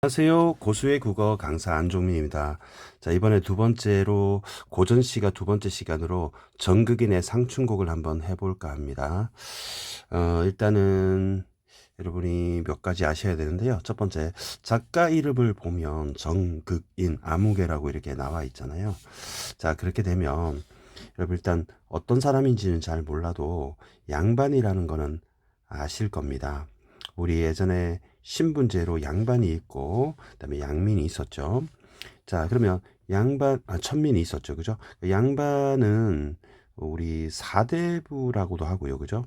안녕하세요. 고수의 국어 강사 안종민입니다. 자, 이번에 두 번째로 고전 시가 두 번째 시간으로 정극인의 상춘곡을 한번 해볼까 합니다. 일단은 여러분이 몇 가지 아셔야 되는데요. 첫 번째, 작가 이름을 보면 정극인, 아무개라고 이렇게 나와 있잖아요. 자, 그렇게 되면 여러분 일단 어떤 사람인지는 잘 몰라도 양반이라는 거는 아실 겁니다. 우리 예전에 신분제로 양반이 있고 그다음에 양민이 있었죠. 자, 그러면 천민이 있었죠. 그죠? 양반은 우리 사대부라고도 하고요. 그죠?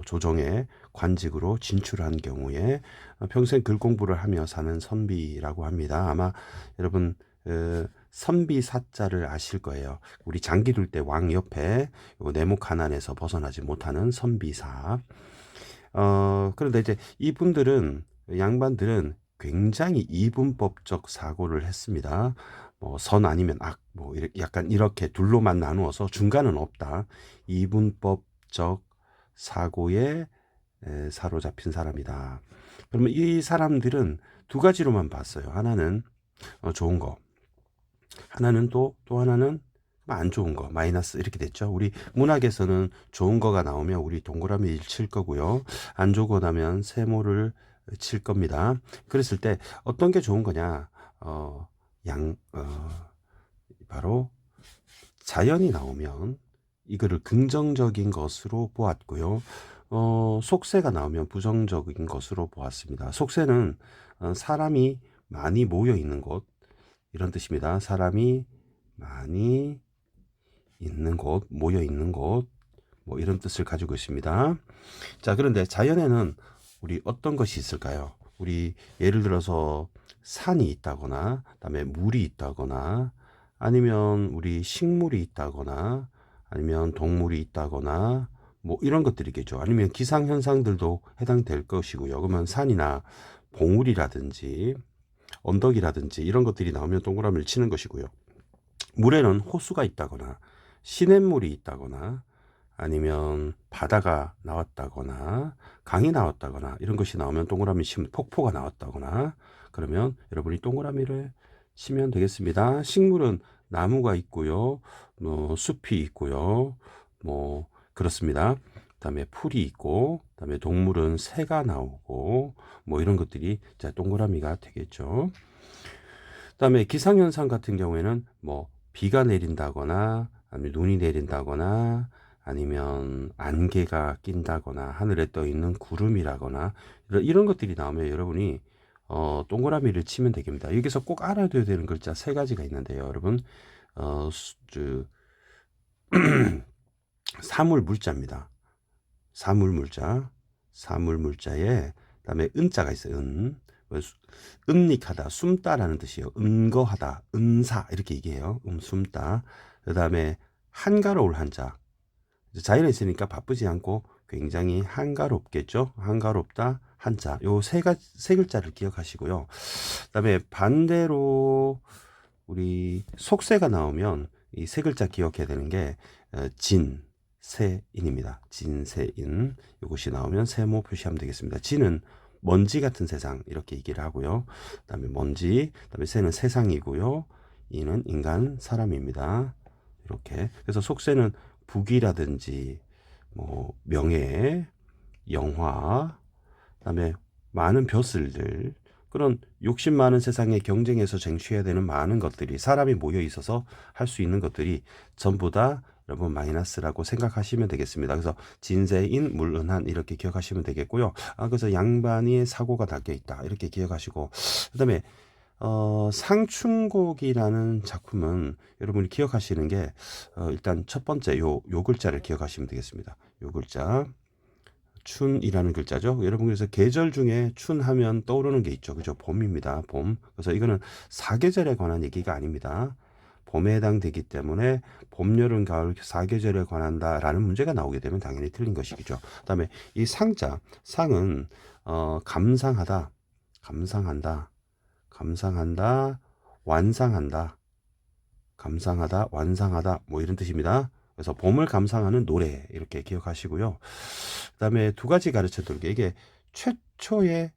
조정에 관직으로 진출한 경우에 평생 글 공부를 하며 사는 선비라고 합니다. 아마 여러분 선비 사자를 아실 거예요. 우리 장기 둘 때 왕 옆에 네모 가난에서 벗어나지 못하는 선비사. 그런데 이제 이분들은 양반들은 굉장히 이분법적 사고를 했습니다. 뭐 선 아니면 악, 뭐 약간 이렇게 둘로만 나누어서 중간은 없다. 이분법적 사고에 사로잡힌 사람이다. 그러면 이 사람들은 두 가지로만 봤어요. 하나는 좋은 거, 하나는 또 하나는 안 좋은 거, 마이너스 이렇게 됐죠. 우리 문학에서는 좋은 거가 나오면 우리 동그라미를 칠 거고요. 안 좋고 나면 세모를 칠 겁니다. 그랬을 때 어떤 게 좋은 거냐? 어, 양, 바로 자연이 나오면 이거를 긍정적인 것으로 보았고요. 속세가 나오면 부정적인 것으로 보았습니다. 속세는 사람이 많이 모여 있는 곳, 이런 뜻입니다. 사람이 많이 있는 곳, 모여 있는 곳, 뭐 이런 뜻을 가지고 있습니다. 자, 그런데 자연에는 우리 어떤 것이 있을까요? 우리 예를 들어서 산이 있다거나, 그다음에 물이 있다거나, 아니면 우리 식물이 있다거나, 아니면 동물이 있다거나, 뭐 이런 것들이겠죠. 아니면 기상 현상들도 해당될 것이고요. 그러면 산이나 봉우리라든지 언덕이라든지 이런 것들이 나오면 동그라미를 치는 것이고요. 물에는 호수가 있다거나 시냇물이 있다거나 아니면 바다가 나왔다거나 강이 나왔다거나 이런 것이 나오면 동그라미 치면 폭포가 나왔다거나 그러면 여러분이 동그라미를 치면 되겠습니다. 식물은 나무가 있고요. 뭐 숲이 있고요. 뭐 그렇습니다. 그다음에 풀이 있고 그다음에 동물은 새가 나오고 뭐 이런 것들이 자 동그라미가 되겠죠. 그다음에 기상현상 같은 경우에는 뭐 비가 내린다거나 아니면 눈이 내린다거나 아니면 안개가 낀다거나 하늘에 떠 있는 구름이라거나 이런 것들이 나오면 여러분이 동그라미를 치면 되겠습니다. 여기서 꼭 알아둬야 되는 글자 세 가지가 있는데요, 여러분. 어, 수- 저, 사물 물자입니다. 사물 물자, 사물 물자에 그다음에 은자가 있어요. 은. 은닉하다, 숨다라는 뜻이에요. 은거하다, 은사 이렇게 얘기해요. 숨다. 그다음에 한가로울 한자. 자연에 있으니까 바쁘지 않고 굉장히 한가롭겠죠. 한가롭다, 한자. 요 세 글자를 기억하시고요. 그다음에 반대로 우리 속세가 나오면 이 세 글자 기억해야 되는 게 진세인입니다. 진세인 이것이 나오면 세모 표시하면 되겠습니다. 진은 먼지 같은 세상 이렇게 얘기를 하고요. 그다음에 먼지, 그다음에 세는 세상이고요. 이는 인간 사람입니다. 이렇게 그래서 속세는 부귀라든지 뭐 명예, 영화, 그다음에 많은 벼슬들 그런 욕심 많은 세상에 경쟁에서 쟁취해야 되는 많은 것들이 사람이 모여 있어서 할 수 있는 것들이 전부 다 여러분 마이너스라고 생각하시면 되겠습니다. 그래서 진세인 물은한 이렇게 기억하시면 되겠고요. 그래서 양반이 사고가 닦여 있다 이렇게 기억하시고 그다음에 상춘곡이라는 작품은 여러분이 기억하시는 게 일단 첫 번째 요 글자를 기억하시면 되겠습니다. 요 글자 춘이라는 글자죠. 여러분 그래서 계절 중에 춘하면 떠오르는 게 있죠. 그죠? 봄입니다. 봄. 그래서 이거는 사계절에 관한 얘기가 아닙니다. 봄에 해당되기 때문에 봄, 여름, 가을 사계절에 관한다라는 문제가 나오게 되면 당연히 틀린 것이죠. 그다음에 이 상자, 상은 감상하다, 감상한다, 감상한다, 완상한다, 감상하다, 완상하다 뭐 이런 뜻입니다. 그래서 봄을 감상하는 노래 이렇게 기억하시고요. 그다음에 두 가지 가르쳐 드릴게요. 이게 최초의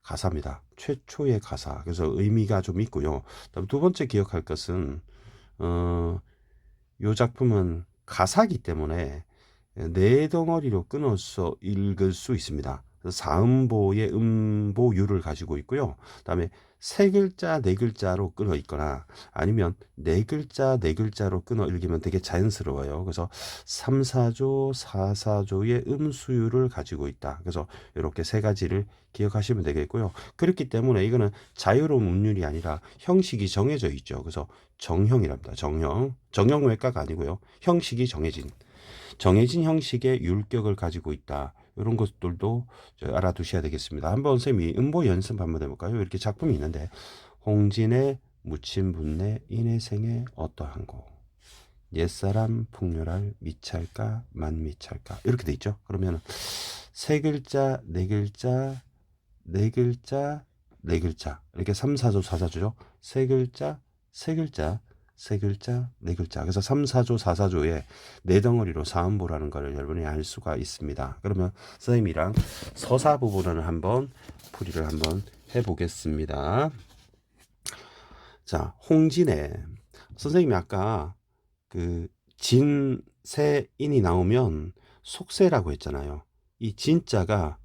가사입니다. 최초의 가사. 그래서 의미가 좀 있고요. 그다음 두 번째 기억할 것은 요 작품은 가사기 때문에 네 덩어리로 끊어서 읽을 수 있습니다. 사음보의 음보율을 가지고 있고요. 그다음에 세 글자, 네 글자로 끊어 있거나 아니면 네 글자, 네 글자로 끊어 읽으면 되게 자연스러워요. 그래서 3, 4조, 4, 4조의 음수율을 가지고 있다. 그래서 이렇게 세 가지를 기억하시면 되겠고요. 그렇기 때문에 이거는 자유로운 운율이 아니라 형식이 정해져 있죠. 그래서 정형이랍니다. 정형. 정형 외과가 아니고요. 형식이 정해진 형식의 율격을 가지고 있다. 이런 것들도 알아두셔야 되겠습니다. 한번 쌤이 음보 연습 한번 해볼까요? 이렇게 작품이 있는데 홍진의 묻힌 분내 인해생에 어떠한고 옛사람 풍요랄 미찰까 만미찰까 이렇게 돼 있죠. 그러면 세 글자, 네 글자, 네 글자, 네 글자 이렇게 3, 4조, 4, 4조죠. 세 글자, 세 글자, 세 글자, 네 글자. 그래서 3, 4조, 4, 4조에 네 덩어리로 사음보라는 것을 여러분이 알 수가 있습니다. 그러면 선생님이랑 서사 부분을 한번 풀이를 한번 해보겠습니다. 자, 홍진의 선생님이 아까 그 진세인이 나오면 속세라고 했잖아요. 이 진자가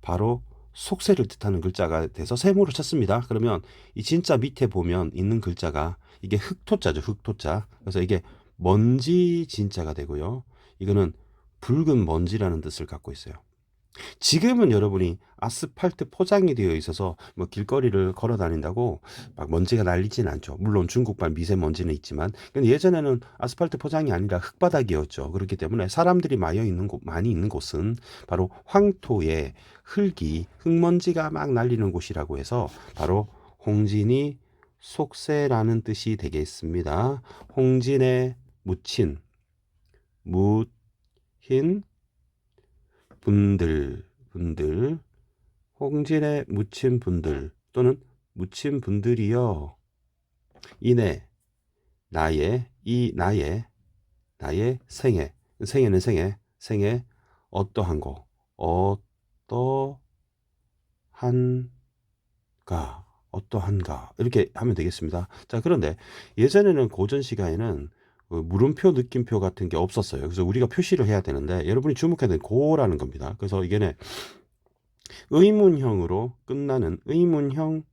바로 속세를 뜻하는 글자가 돼서 세모를 쳤습니다. 그러면 이 진자 밑에 보면 있는 글자가 이게 흑토자죠. 흑토자. 그래서 이게 먼지 진자가 되고요. 이거는 붉은 먼지라는 뜻을 갖고 있어요. 지금은 여러분이 아스팔트 포장이 되어 있어서 뭐 길거리를 걸어 다닌다고 막 먼지가 날리진 않죠. 물론 중국발 미세먼지는 있지만 예전에는 아스팔트 포장이 아니라 흙바닥이었죠. 그렇기 때문에 사람들이 많이 있는 곳은 바로 황토에 흙먼지가 막 날리는 곳이라고 해서 바로 홍진이 속세라는 뜻이 되겠습니다. 홍진에 묻힌 묻힌 분들 홍진에 묻힌 분들 또는 묻힌 분들이여 이내 나의 생에는 생에 어떠한고 어떠한가 이렇게 하면 되겠습니다. 자, 그런데 예전에는 고전 시가에는 물음표 느낌표 같은 게 없었어요. 그래서 우리가 표시를 해야 되는데 여러분이 주목해야 되는 고라는 겁니다. 그래서 이게 의문형으로 끝나는 의문형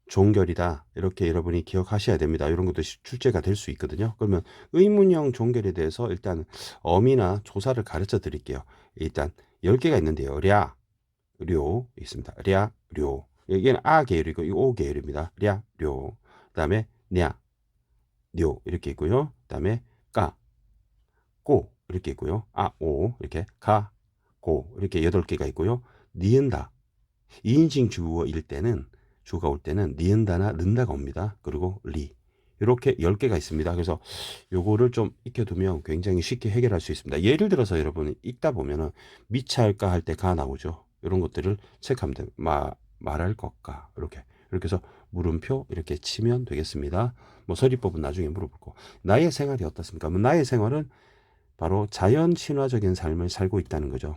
종결이다. 이렇게 여러분이 기억하셔야 됩니다. 이런 것도 출제가 될 수 있거든요. 그러면 의문형 종결에 대해서 일단 어미나 조사를 가르쳐 드릴게요. 일단 10개가 있는데요. 료 있습니다. 료. 여기는 아 계열이고 이 오 계열입니다. 료. 그다음에 뇨 이렇게 있고요. 그다음에 고 이렇게 있고요. 오 이렇게 고 이렇게 8개가 있고요. 니은다. 2인칭 주가 올 때는 니은다나 는다가 옵니다. 그리고 이렇게 10개가 있습니다. 그래서 요거를 좀 익혀두면 굉장히 쉽게 해결할 수 있습니다. 예를 들어서 여러분이 읽다 보면은 미차할까 할 때 가 나오죠. 이런 것들을 체크하면 돼요. 말할 것까 이렇게 해서 물음표 이렇게 치면 되겠습니다. 뭐 서리법은 나중에 물어볼 거. 나의 생활이 어떻습니까? 나의 생활은 바로 자연 친화적인 삶을 살고 있다는 거죠.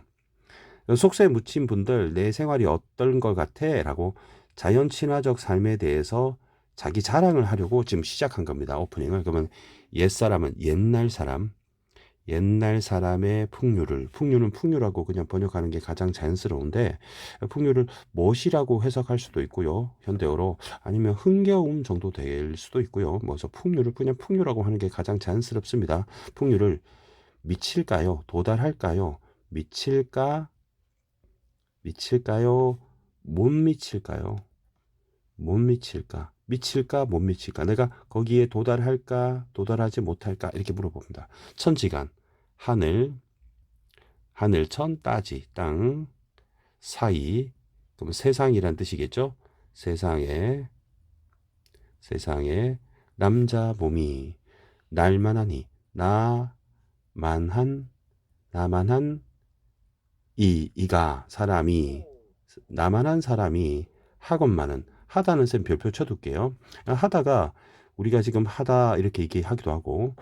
속세에 묻힌 분들 내 생활이 어떤 것 같아? 라고 자연 친화적 삶에 대해서 자기 자랑을 하려고 지금 시작한 겁니다. 오프닝을. 그러면 옛사람은 옛날 사람의 풍류는 풍류라고 그냥 번역하는 게 가장 자연스러운데 풍류를 멋이라고 해석할 수도 있고요. 현대어로 아니면 흥겨움 정도 될 수도 있고요. 그래서 풍류를 그냥 풍류라고 하는 게 가장 자연스럽습니다. 풍류를 미칠까요? 도달할까요? 미칠까요? 못 미칠까요? 미칠까? 못 미칠까? 내가 거기에 도달할까? 도달하지 못할까? 이렇게 물어봅니다. 천지간 하늘천 따지 땅 사이 그럼 세상이란 뜻이겠죠. 세상에 남자 몸이 날만하니 나만한 이가 사람이 나만한 사람이 학원만은 하다는 셈 별표 쳐둘게요. 하다가 우리가 지금 하다 이렇게 얘기하기도 하고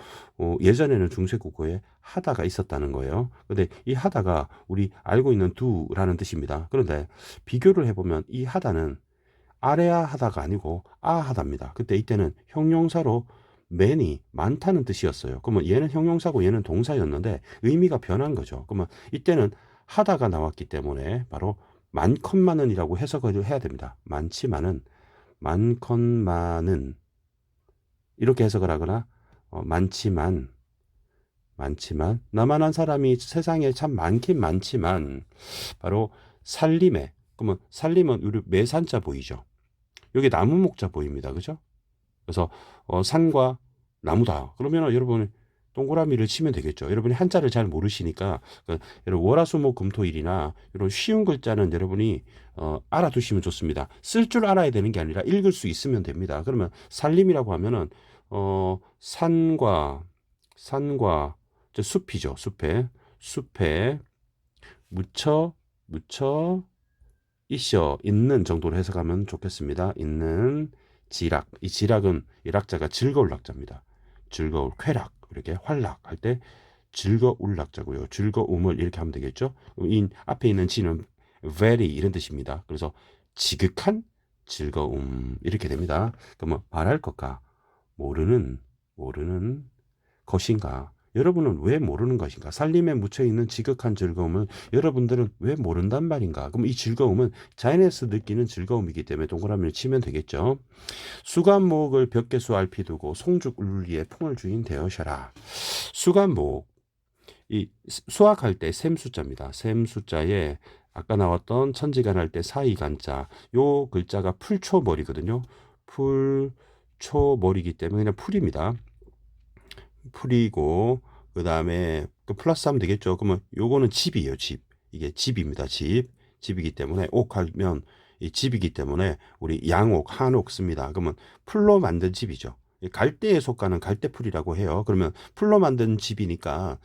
예전에는 중세국어에 하다가 있었다는 거예요. 근데 이 하다가 우리 알고 있는 두라는 뜻입니다. 그런데 비교를 해보면 이 하다는 아래야 하다가 아니고 하답니다. 그때 이때는 형용사로 many 많다는 뜻이었어요. 그러면 얘는 형용사고 얘는 동사였는데 의미가 변한 거죠. 그러면 이때는 하다가 나왔기 때문에 바로 많건만은이라고 해석을 해야 됩니다. 많지만은 많건만은 이렇게 해석을 하거나 많지만 나만한 사람이 세상에 참 많긴 많지만 바로 살림에 그러면 살림은 우리 매산자 보이죠. 여기 나무 목자 보입니다. 그죠? 그래서 산과 나무다. 그러면 여러분 동그라미를 치면 되겠죠. 여러분이 한자를 잘 모르시니까 여러분 월화수목금토일이나 이런 쉬운 글자는 여러분이 알아두시면 좋습니다. 쓸 줄 알아야 되는 게 아니라 읽을 수 있으면 됩니다. 그러면 살림이라고 하면은 산과 숲이죠. 숲에 묻혀 있는 정도로 해석하면 좋겠습니다. 있는 지락. 이 지락은 이 락자가 즐거울 락자입니다. 즐거울 쾌락 이렇게 활락 할 때 즐거울 락자고요. 즐거움을 이렇게 하면 되겠죠. 이 앞에 있는 지는 very 이런 뜻입니다. 그래서 지극한 즐거움 이렇게 됩니다. 그러면 말할 것과 모르는 것인가? 여러분은 왜 모르는 것인가? 살림에 묻혀있는 지극한 즐거움을 여러분들은 왜 모른단 말인가? 그럼 이 즐거움은 자연에서 느끼는 즐거움이기 때문에 동그라미를 치면 되겠죠. 수간목을 벽개수 알피 두고 송죽 울리에 풍을 주인 되어셔라. 수간목, 이 수학할 때 셈 숫자입니다. 셈 숫자에 아까 나왔던 천지간 할 때 사이간자, 요 글자가 풀초머리거든요. 풀초머리기 때문에 그냥 풀입니다. 풀이고 그 다음에 플러스 하면 되겠죠. 그러면 요거는 집이에요. 집. 이게 집입니다. 집이기 때문에 옥하면 이 집이기 때문에 우리 양옥, 한옥 씁니다. 그러면 풀로 만든 집이죠. 갈대에 속하는 갈대풀이라고 해요. 그러면 풀로 만든 집이니까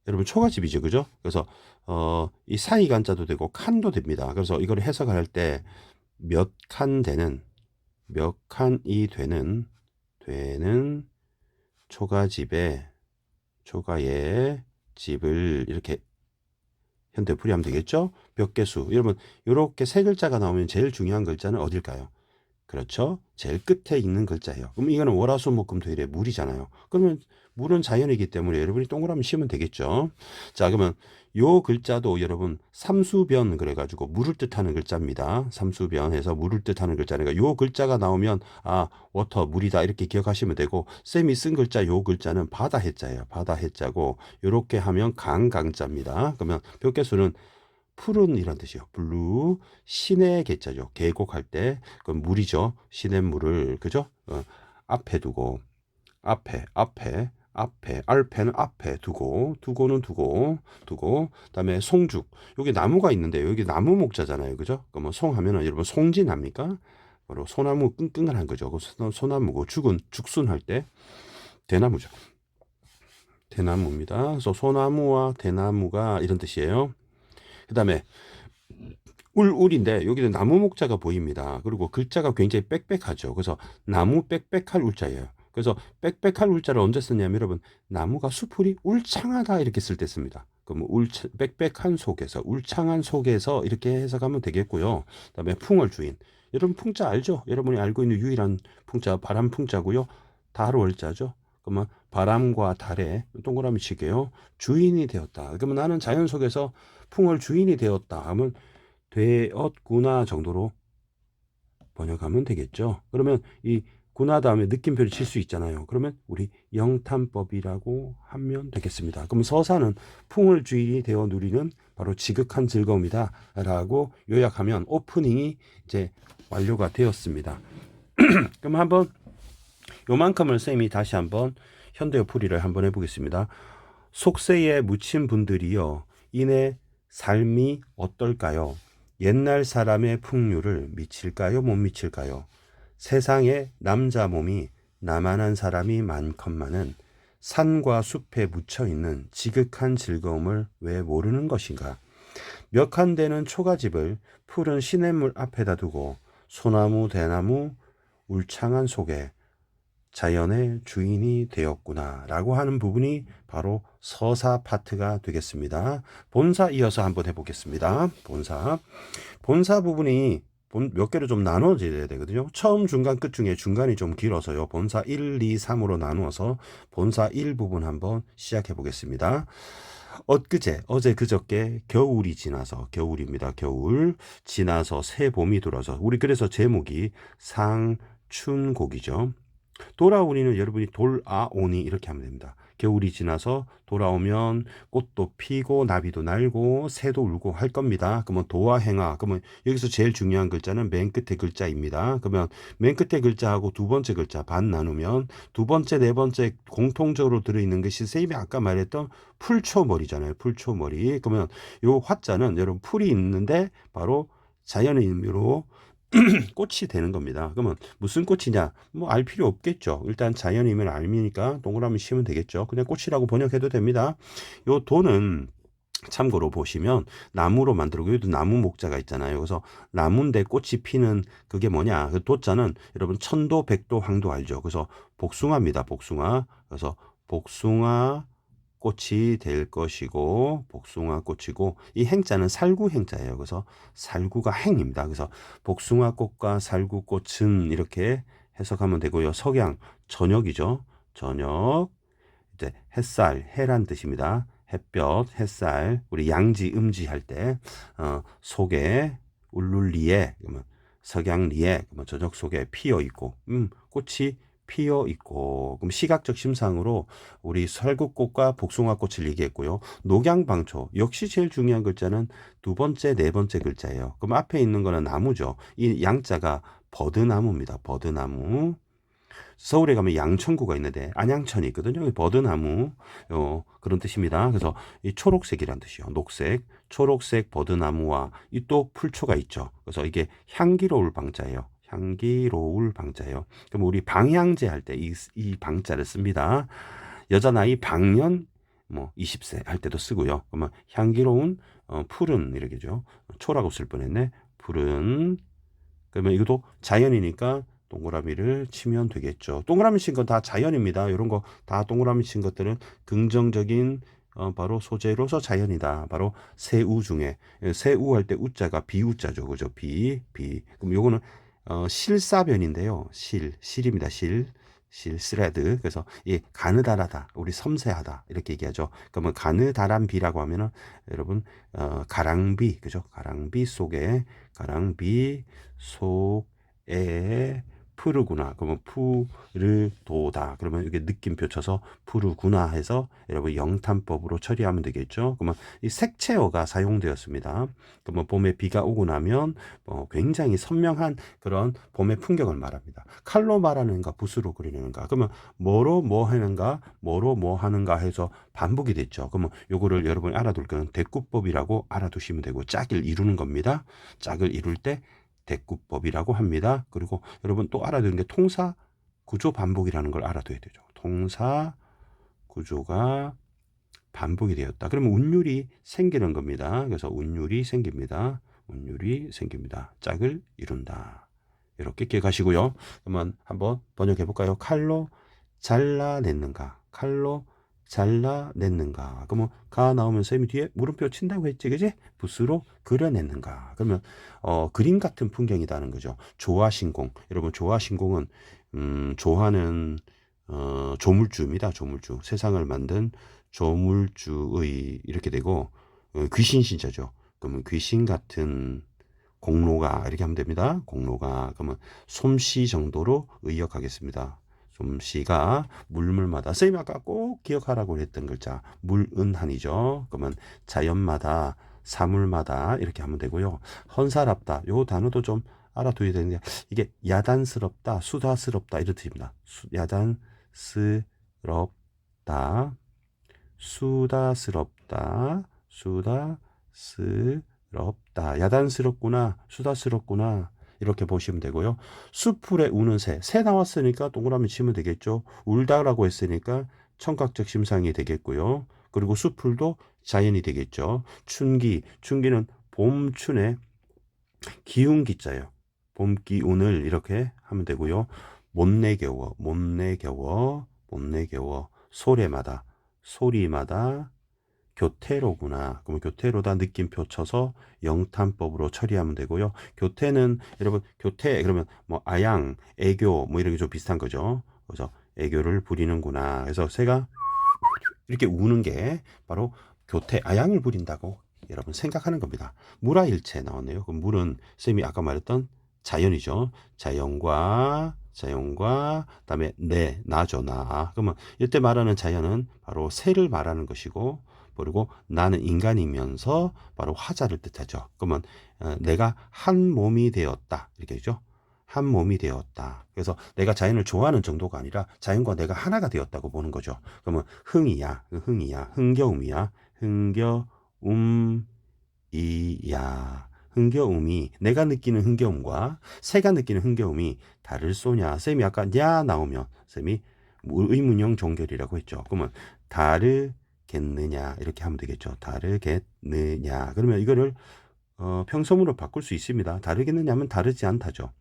여러분 초가집이죠. 그죠? 그래서 이 사이간자도 되고 칸도 됩니다. 그래서 이걸 해석할 때 몇 칸 되는 몇 칸이 되는 초가의 집을 이렇게 현대풀이하면 되겠죠? 몇 개수. 여러분 이렇게 세 글자가 나오면 제일 중요한 글자는 어딜까요? 그렇죠? 제일 끝에 있는 글자예요. 그럼 이거는 월화수목금토일의 물이잖아요. 그러면 물은 자연이기 때문에 여러분이 동그라미 씌우면 되겠죠. 자, 그러면 요 글자도 여러분 삼수변 그래가지고 물을 뜻하는 글자입니다. 삼수변해서 물을 뜻하는 글자니까 요 글자가 나오면 워터 물이다 이렇게 기억하시면 되고 쌤이 쓴 글자 요 글자는 바다 해자예요. 바다 해자고 요렇게 하면 강자입니다. 그러면 벽개수는 푸른 이란 뜻이요. 블루 시내 개자죠. 계곡할 때 그 물이죠. 시냇물을 그죠? 앞에 두고 앞에 알페는 앞에 두고는 두고 그다음에 송죽 여기 나무가 있는데 여기 나무 목자잖아요. 그죠? 그러면 송 하면은 여러분 송진합니까? 바로 소나무 끙끙한 거죠. 그 소나무고 죽순 할 때 대나무죠. 대나무입니다. 그래서 소나무와 대나무가 이런 뜻이에요. 그 다음에 울인데 여기는 나무 목자가 보입니다. 그리고 글자가 굉장히 빽빽하죠. 그래서 나무 빽빽할 울자예요. 그래서 빽빽할 울자를 언제 쓰냐면 여러분 나무가 수풀이 울창하다 이렇게 쓸 때 씁니다. 그럼 빽빽한 속에서 울창한 속에서 이렇게 해석하면 되겠고요. 그다음에 풍월 주인. 여러분 풍자 알죠? 여러분이 알고 있는 유일한 풍자 바람 풍자고요. 달 월자죠. 그러면 바람과 달에 동그라미 치게요. 주인이 되었다. 그러면 나는 자연 속에서 풍월 주인이 되었다 하면 되었구나 정도로 번역하면 되겠죠. 그러면 이 구나 다음에 느낌표를 칠 수 있잖아요. 그러면 우리 영탄법이라고 하면 되겠습니다. 그럼 서사는 풍을 주인이 되어 누리는 바로 지극한 즐거움이다 라고 요약하면 오프닝이 이제 완료가 되었습니다. 그럼 한번 요만큼을 쌤이 다시 한번 현대어 풀이를 한번 해보겠습니다. 속세에 묻힌 분들이여 이내 삶이 어떨까요? 옛날 사람의 풍류를 미칠까요? 못 미칠까요? 세상에 남자 몸이 나만한 사람이 많건만은 산과 숲에 묻혀있는 지극한 즐거움을 왜 모르는 것인가? 몇 칸 되는 초가집을 푸른 시냇물 앞에다 두고 소나무 대나무 울창한 속에 자연의 주인이 되었구나 라고 하는 부분이 바로 서사 파트가 되겠습니다. 본사 이어서 한번 해보겠습니다. 본사 부분이 몇 개로 좀 나눠져야 되거든요. 처음, 중간, 끝 중에 중간이 좀 길어서요. 본사 1, 2, 3으로 나누어서 본사 1 부분 한번 시작해 보겠습니다. 어제 그저께 겨울이 지나서, 겨울입니다. 겨울 지나서 새 봄이 들어서, 우리 그래서 제목이 상춘곡이죠. 돌아오니는 여러분이 돌아오니 이렇게 하면 됩니다. 겨울이 지나서 돌아오면 꽃도 피고 나비도 날고 새도 울고 할 겁니다. 그러면 도와 행하. 그러면 여기서 제일 중요한 글자는 맨 끝에 글자입니다. 그러면 맨 끝에 글자하고 두 번째 글자 반 나누면 두 번째, 네 번째 공통적으로 들어있는 것이 선생님이 아까 말했던 풀초머리잖아요. 풀초머리. 그러면 요 화자는 여러분 풀이 있는데 바로 자연의 의미로 꽃이 되는 겁니다. 그러면 무슨 꽃이냐? 뭐 알 필요 없겠죠. 일단 자연이면 알미니까 동그라미 치면 되겠죠. 그냥 꽃이라고 번역해도 됩니다. 요 도는 참고로 보시면 나무로 만들고 여기도 나무 목자가 있잖아요. 그래서 나무인데 꽃이 피는 그게 뭐냐? 그 도자는 여러분 천도, 백도, 황도 알죠? 그래서 복숭아입니다. 복숭아. 그래서 복숭아 꽃이 될 것이고 복숭아 꽃이고 이 행자는 살구 행자예요. 그래서 살구가 행입니다. 그래서 복숭아 꽃과 살구 꽃은 이렇게 해석하면 되고요. 석양 저녁이죠. 저녁 이제 햇살 해란 뜻입니다. 햇볕 햇살 우리 양지 음지 할 때 속에 울룰리에 그러면 석양리에 그러면 저녁 속에 피어 있고 꽃이 피어 있고 그럼 시각적 심상으로 우리 설국꽃과 복숭아꽃을 얘기했고요. 녹양방초 역시 제일 중요한 글자는 두 번째 네 번째 글자예요. 그럼 앞에 있는 거는 나무죠. 이 양자가 버드나무입니다. 버드나무. 서울에 가면 양천구가 있는데 안양천이 있거든요. 버드나무 그런 뜻입니다. 그래서 이 초록색이란 뜻이요. 녹색, 초록색 버드나무와 이 또 풀초가 있죠. 그래서 이게 향기로울 방자예요. 향기로울 방자예요. 그럼 우리 방향제 할 때 이 방자를 씁니다. 여자 나이 방년 뭐 20세 할 때도 쓰고요. 그러면 향기로운 푸른 이렇게죠. 초라고 쓸 뻔했네. 푸른 그러면 이것도 자연이니까 동그라미를 치면 되겠죠. 동그라미 친 건 다 자연입니다. 이런 거 다 동그라미 친 것들은 긍정적인 바로 소재로서 자연이다. 바로 새우 중에 새우 할 때 우자가 비우자죠. 그죠? 비. 그럼 요거는 실사변인데요. 실입니다. 스레드. 그래서 이 가느다라다, 우리 섬세하다 이렇게 얘기하죠. 그러면 가느다란 비라고 하면은 여러분 가랑비, 그죠? 가랑비 속에 푸르구나. 그러면 푸르도다. 그러면 이게 느낌표 쳐서 푸르구나 해서 여러분 영탄법으로 처리하면 되겠죠. 그러면 이 색채어가 사용되었습니다. 그러면 봄에 비가 오고 나면 굉장히 선명한 그런 봄의 풍경을 말합니다. 칼로 말하는가 붓으로 그리는가. 그러면 뭐로 뭐 하는가 뭐로 뭐 하는가 해서 반복이 됐죠. 그러면 요거를 여러분이 알아둘 거는 대꾸법이라고 알아두시면 되고 짝을 이루는 겁니다. 짝을 이룰 때 대꾸법이라고 합니다. 그리고 여러분 또 알아두는 게 통사 구조 반복이라는 걸 알아둬야 되죠. 통사 구조가 반복이 되었다. 그러면 운율이 생기는 겁니다. 그래서 운율이 생깁니다. 운율이 생깁니다. 짝을 이룬다. 이렇게 기억하시고요. 그러면 한번 번역해 볼까요? 칼로 잘라냈는가? 칼로 잘라냈는가? 그러면 가 나오면 쌤이 뒤에 물음표 친다고 했지, 그지? 붓으로 그려냈는가? 그러면 그림 같은 풍경이다는 거죠. 조화신공. 여러분 조화신공은 조화는 조물주입니다. 조물주. 세상을 만든 조물주의 이렇게 되고 귀신 신자죠. 그러면 귀신 같은 공로가 이렇게 하면 됩니다. 공로가 그러면 솜씨 정도로 의역하겠습니다. 솜씨가 물물마다 선생님이 아까 꼭 기억하라고 했던 글자 물은한이죠. 그러면 자연마다 사물마다 이렇게 하면 되고요. 헌사랍다 요 단어도 좀 알아둬야 되는데 이게 야단스럽다 수다스럽다 이런 뜻입니다. 야단스럽다 수다스럽다 수다스럽다 야단스럽구나 수다스럽구나 이렇게 보시면 되고요. 수풀에 우는 새 나왔으니까 동그라미 치면 되겠죠. 울다라고 했으니까 청각적 심상이 되겠고요. 그리고 수풀도 자연이 되겠죠. 춘기는 봄춘의 기운 기자예요. 봄 기운을 이렇게 하면 되고요. 못내겨워 소리마다 교태로구나. 그러면 교태로다 느낌표 쳐서 영탄법으로 처리하면 되고요. 교태는 여러분 교태 그러면 뭐 아양, 애교 뭐 이런 게 좀 비슷한 거죠. 그래서 애교를 부리는구나. 그래서 새가 이렇게 우는 게 바로 교태 아양을 부린다고 여러분 생각하는 겁니다. 물화일체 나왔네요. 그 물은 쌤이 아까 말했던 자연이죠. 자연과 그다음에 나죠 나. 그러면 이때 말하는 자연은 바로 새를 말하는 것이고 그리고 나는 인간이면서 바로 화자를 뜻하죠. 그러면 내가 한 몸이 되었다 이렇게 되죠. 한 몸이 되었다. 그래서 내가 자연을 좋아하는 정도가 아니라 자연과 내가 하나가 되었다고 보는 거죠. 그러면 흥겨움이야. 흥겨움이 내가 느끼는 흥겨움과 새가 느끼는 흥겨움이 다를 소냐. 쌤이 아까 냐 나오면 쌤이 의문형 종결이라고 했죠. 그러면 다르겠느냐 이렇게 하면 되겠죠. 다르겠느냐. 그러면 이거를 평소문으로 바꿀 수 있습니다. 다르겠느냐 하면 다르지 않다죠.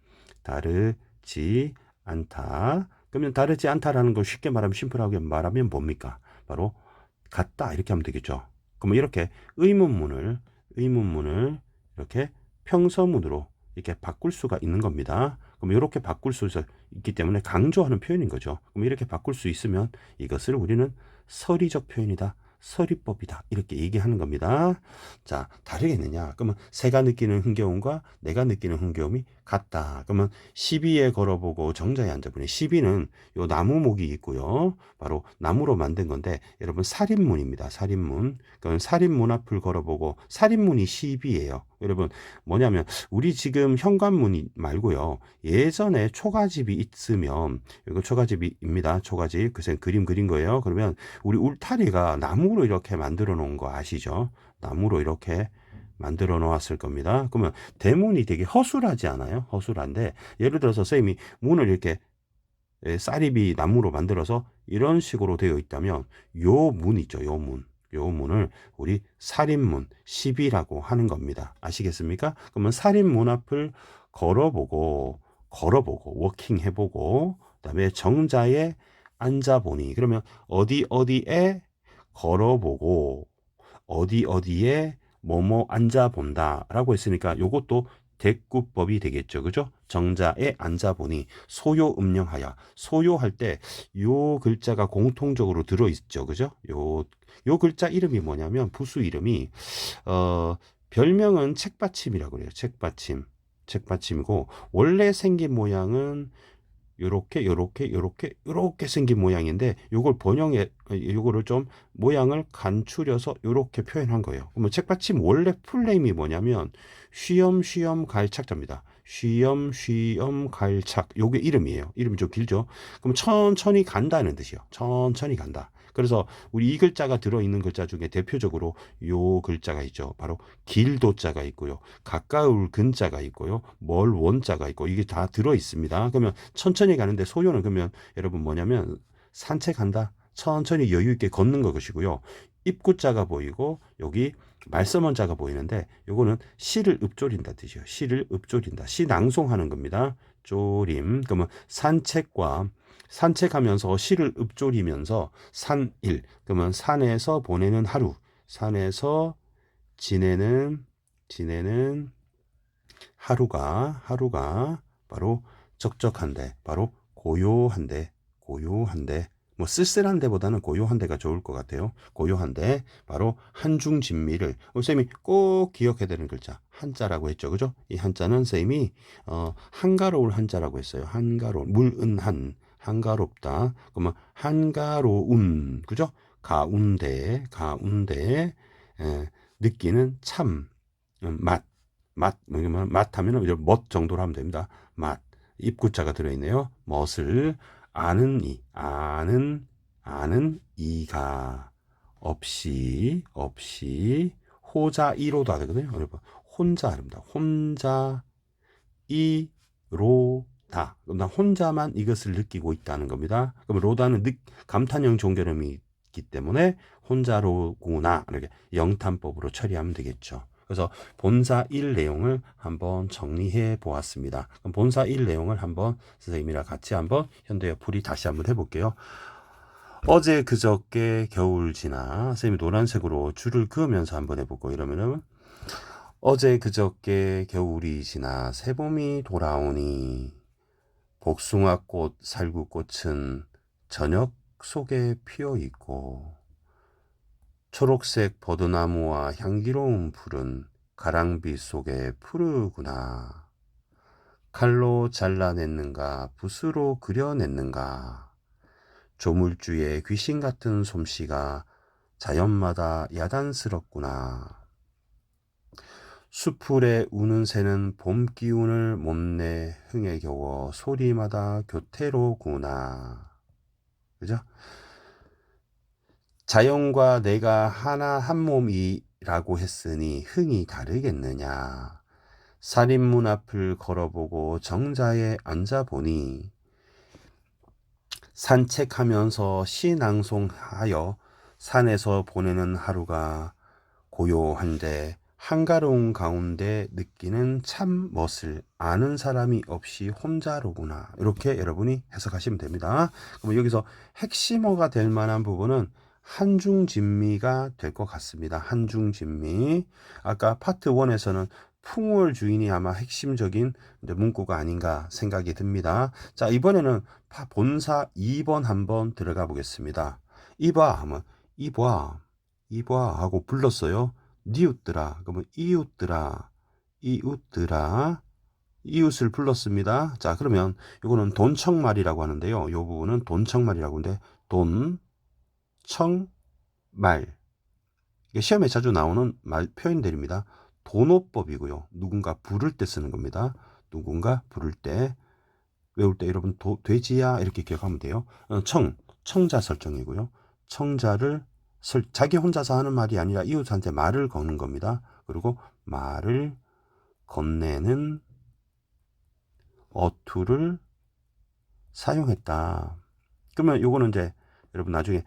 다르지 않다. 그러면 다르지 않다라는 걸 쉽게 말하면 심플하게 말하면 뭡니까? 바로 같다 이렇게 하면 되겠죠. 그러면 이렇게 의문문을 이렇게 평서문으로 이렇게 바꿀 수가 있는 겁니다. 그럼 이렇게 바꿀 수 있기 때문에 강조하는 표현인 거죠. 그럼 이렇게 바꿀 수 있으면 이것을 우리는 서리적 표현이다. 서리법이다. 이렇게 얘기하는 겁니다. 자, 다르겠느냐? 그러면 새가 느끼는 흥겨움과 내가 느끼는 흥겨움이 같다. 그러면 시비에 걸어보고 정자에 앉아보니 시비는 요 나무목이 있고요. 바로 나무로 만든 건데 여러분 살인문입니다. 살인문. 그러면 살인문 앞을 걸어보고 살인문이 시비예요. 여러분 뭐냐면 우리 지금 현관문이 말고요. 예전에 초가집이 있으면 이거 초가집입니다. 초가집. 그새 그림 그린 거예요. 그러면 우리 울타리가 나무로 이렇게 만들어 놓은 거 아시죠? 나무로 이렇게 만들어 놓았을 겁니다. 그러면 대문이 되게 허술하지 않아요? 허술한데 예를 들어서 선생님이 문을 이렇게 쌀입이 나무로 만들어서 이런 식으로 되어 있다면 요 문 있죠. 요 문을 우리 살인문, 시비라고 하는 겁니다. 아시겠습니까? 그러면 살인문 앞을 걸어보고 워킹 해보고 그다음에 정자에 앉아보니 그러면 어디에 걸어보고 어디에 뭐뭐 앉아본다 라고 했으니까 요것도 대꾸법이 되겠죠. 그죠? 정자에 앉아보니 소요 음령하여 소요할 때 요 글자가 공통적으로 들어있죠. 그죠? 요 글자 이름이 뭐냐면 부수 이름이 별명은 책받침이라고 그래요. 책받침이고 원래 생긴 모양은 요렇게 생긴 모양인데 요거를 좀 모양을 간추려서 요렇게 표현한 거예요. 그러면 책받침 원래 풀네임이 뭐냐면 쉬엄쉬엄 갈착자입니다. 쉬엄쉬엄 갈착 요게 이름이에요. 이름이 좀 길죠. 그럼 천천히 간다는 뜻이요. 천천히 간다. 그래서 우리 이 글자가 들어있는 글자 중에 대표적으로 요 글자가 있죠. 바로 길도자가 있고요. 가까울 근자가 있고요. 멀 원자가 있고 이게 다 들어있습니다. 그러면 천천히 가는데 소요는 그러면 여러분 뭐냐면 산책한다. 천천히 여유 있게 걷는 것이고요. 입구자가 보이고 여기 말서먼자가 보이는데 요거는 시를 읊조린다 뜻이에요. 시를 읊조린다. 시 낭송하는 겁니다. 조림. 그러면 산책하면서 시를 읊조리면서 산일. 그러면 산에서 보내는 하루. 산에서 지내는 하루가 바로 적적한데 바로 고요한데 뭐 쓸쓸한 데보다는 고요한 데가 좋을 것 같아요. 고요한 데 바로 한중진미를 쌤이 꼭 기억해야 되는 글자 한자라고 했죠. 그죠? 이 한자는 쌤이 한가로울 한자라고 했어요. 한가로운 물은 한가롭다. 그러면 한가로운 그죠? 가운데 느끼는 참 맛 하면은 이제 멋 정도로 하면 됩니다. 맛 입구자가 들어있네요. 멋을 아는 이가 없이 호자이로다 되거든요. 여러분 혼자 합니다. 혼자 이로다. 그럼 나 혼자만 이것을 느끼고 있다는 겁니다. 그럼 로다는 감탄형 종결음이 있기 때문에 혼자로구나 이렇게 영탄법으로 처리하면 되겠죠. 그래서 본사 1 내용을 한번 정리해 보았습니다. 그럼 본사 1 내용을 한번 선생님이랑 같이 한번 현대어 풀이 다시 한번 해볼게요. 어제 그저께 겨울 지나 쌤이 노란색으로 줄을 그으면서 한번 해보고 이러면은 어제 그저께 겨울이 지나 새봄이 돌아오니 복숭아꽃 살구꽃은 저녁 속에 피어 있고 초록색 버드나무와 향기로운 풀은 가랑비 속에 푸르구나. 칼로 잘라냈는가 붓으로 그려냈는가. 조물주의 귀신 같은 솜씨가 자연마다 야단스럽구나. 수풀에 우는 새는 봄 기운을 못내 흥에 겨워 소리마다 교태로구나. 그죠? 자연과 내가 하나 한 몸이라고 했으니 흥이 다르겠느냐. 살인문 앞을 걸어보고 정자에 앉아보니 산책하면서 시 낭송하여 산에서 보내는 하루가 고요한데 한가로운 가운데 느끼는 참 멋을 아는 사람이 없이 혼자로구나. 이렇게 여러분이 해석하시면 됩니다. 그럼 여기서 핵심어가 될 만한 부분은 한중진미가 될 것 같습니다. 한중진미. 아까 파트 1에서는 풍월 주인이 아마 핵심적인 문구가 아닌가 생각이 듭니다. 자, 이번에는 본사 2번 한번 들어가 보겠습니다. 이봐 하면 이봐 하고 불렀어요. 니웃들아. 그러면 이웃들아. 이웃을 불렀습니다. 자, 그러면 이거는 돈청말이라고 하는데요. 이 부분은 돈청말이라고 하는데 돈청말. 이게 시험에 자주 나오는 말 표현들입니다. 돈호법이고요. 누군가 부를 때 쓰는 겁니다. 누군가 부를 때 외울 때 여러분 돼지야 이렇게 기억하면 돼요. 청자 설정이고요. 청자를 자기 혼자서 하는 말이 아니라 이웃한테 말을 거는 겁니다. 그리고 말을 건네는 어투를 사용했다. 그러면 요거는 이제 여러분 나중에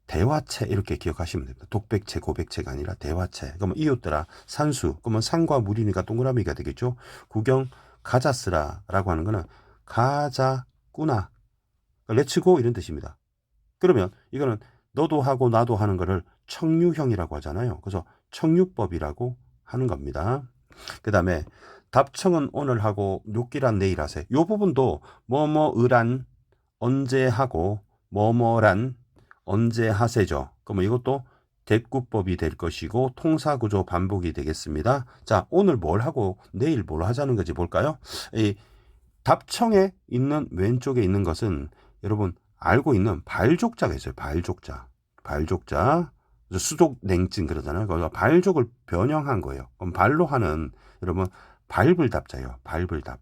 대화체 이렇게 기억하시면 됩니다. 독백체, 고백체가 아니라 대화체. 그러면 이웃들아, 산수. 그러면 산과 물이니까 동그라미가 되겠죠. 구경 가자스라 라고 하는 거는 가자꾸나. 렛츠고 이런 뜻입니다. 그러면 이거는 너도 하고 나도 하는 거를 청유형이라고 하잖아요. 그래서 청유법이라고 하는 겁니다. 그 다음에 답청은 오늘 하고 욕기란 내일 하세. 이 부분도 뭐뭐으란 언제 하고 뭐뭐란 언제 하세죠. 그러면 이것도 대꾸법이 될 것이고 통사구조 반복이 되겠습니다. 자, 오늘 뭘 하고 내일 뭘 하자는 거지 볼까요? 이 답청에 있는 왼쪽에 있는 것은 여러분 알고 있는 발족자가 있어요. 발족자. 수족 냉증 그러잖아요. 그래서 발족을 변형한 거예요. 그럼 발로 하는 여러분 발불답자예요. 발불답.